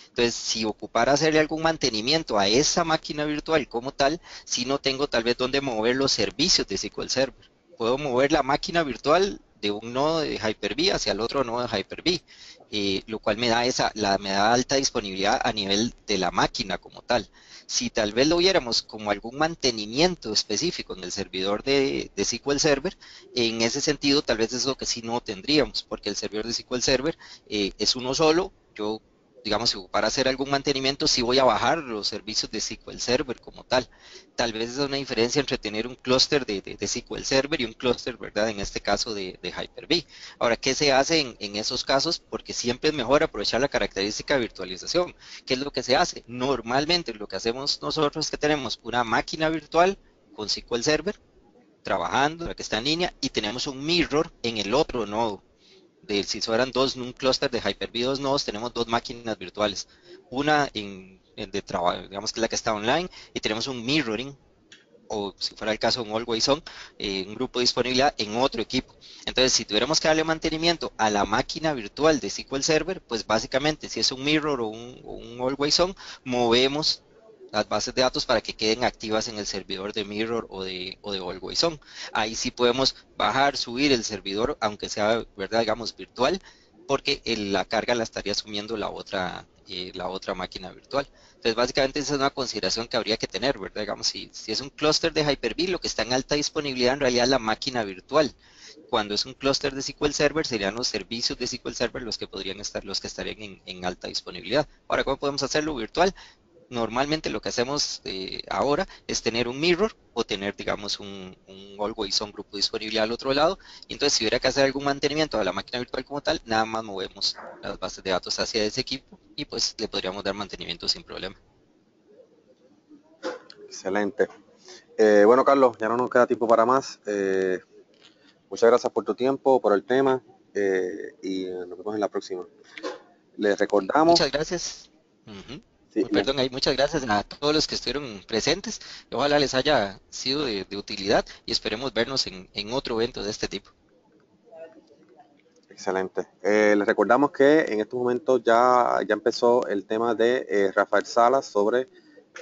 B: Entonces, si ocupara hacerle algún mantenimiento a esa máquina virtual como tal, si no tengo tal vez dónde mover los servicios de SQL Server. Puedo mover la máquina virtual de un nodo de Hyper-V hacia el otro nodo de Hyper-V, lo cual me da alta disponibilidad a nivel de la máquina como tal. Si tal vez lo viéramos como algún mantenimiento específico en el servidor de SQL Server, en ese sentido tal vez es lo que sí no tendríamos, porque el servidor de SQL Server es uno solo. Yo digamos, para hacer algún mantenimiento, sí voy a bajar los servicios de SQL Server como tal. Tal vez es una diferencia entre tener un clúster de SQL Server y un clúster, ¿verdad? En este caso de Hyper-V. Ahora, ¿qué se hace en esos casos? Porque siempre es mejor aprovechar la característica de virtualización. ¿Qué es lo que se hace? Normalmente lo que hacemos nosotros es que tenemos una máquina virtual con SQL Server trabajando, la que está en línea, y tenemos un mirror en el otro nodo si fueran un clúster de Hyper-V, dos nodos, tenemos dos máquinas virtuales. Una de trabajo, digamos que es la que está online, y tenemos un mirroring, o si fuera el caso, un always on, un grupo de disponibilidad en otro equipo. Entonces, si tuviéramos que darle mantenimiento a la máquina virtual de SQL Server, pues básicamente, si es un mirror o un always on, movemos las bases de datos para que queden activas en el servidor de Mirror o de Always On. Ahí sí podemos bajar, subir el servidor, aunque sea, ¿verdad? Digamos, virtual, porque la carga la estaría asumiendo la otra máquina virtual. Entonces, básicamente esa es una consideración que habría que tener, ¿verdad? Digamos, si es un clúster de Hyper-V, lo que está en alta disponibilidad en realidad es la máquina virtual. Cuando es un clúster de SQL Server, serían los servicios de SQL Server los que estarían en alta disponibilidad. Ahora, ¿cómo podemos hacerlo virtual? normalmente lo que hacemos ahora es tener un mirror o tener, digamos, un always on grupo disponible al otro lado. Y entonces, si hubiera que hacer algún mantenimiento a la máquina virtual como tal, nada más movemos las bases de datos hacia ese equipo y pues le podríamos dar mantenimiento sin problema.
A: Excelente. Bueno, Carlos, ya no nos queda tiempo para más. Muchas gracias por tu tiempo, por el tema y nos vemos en la próxima. Les recordamos,
B: Muchas gracias. Ujú.
A: sí,
B: Perdón, ahí muchas gracias a todos los que estuvieron presentes. Ojalá les haya sido de utilidad y esperemos vernos en otro evento de este tipo.
A: excelente. Les recordamos que en estos momentos ya empezó el tema de Rafael Salas sobre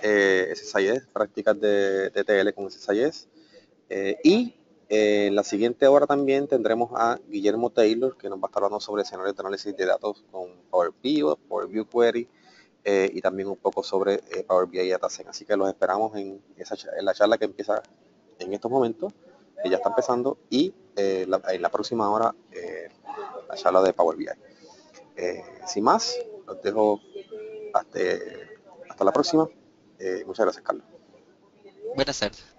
A: SSIS, prácticas de TTL con SSIS. Y en la siguiente hora también tendremos a Guillermo Taylor, que nos va a estar hablando sobre escenarios de análisis de datos con Power BI, Power BI Query, y también un poco sobre Power BI y DataSet. Así que los esperamos en la charla que empieza en estos momentos, que ya está empezando, y en la próxima hora la charla de Power BI. Sin más, los dejo hasta, hasta la próxima. Muchas gracias, Carlos.
B: Buenas tardes.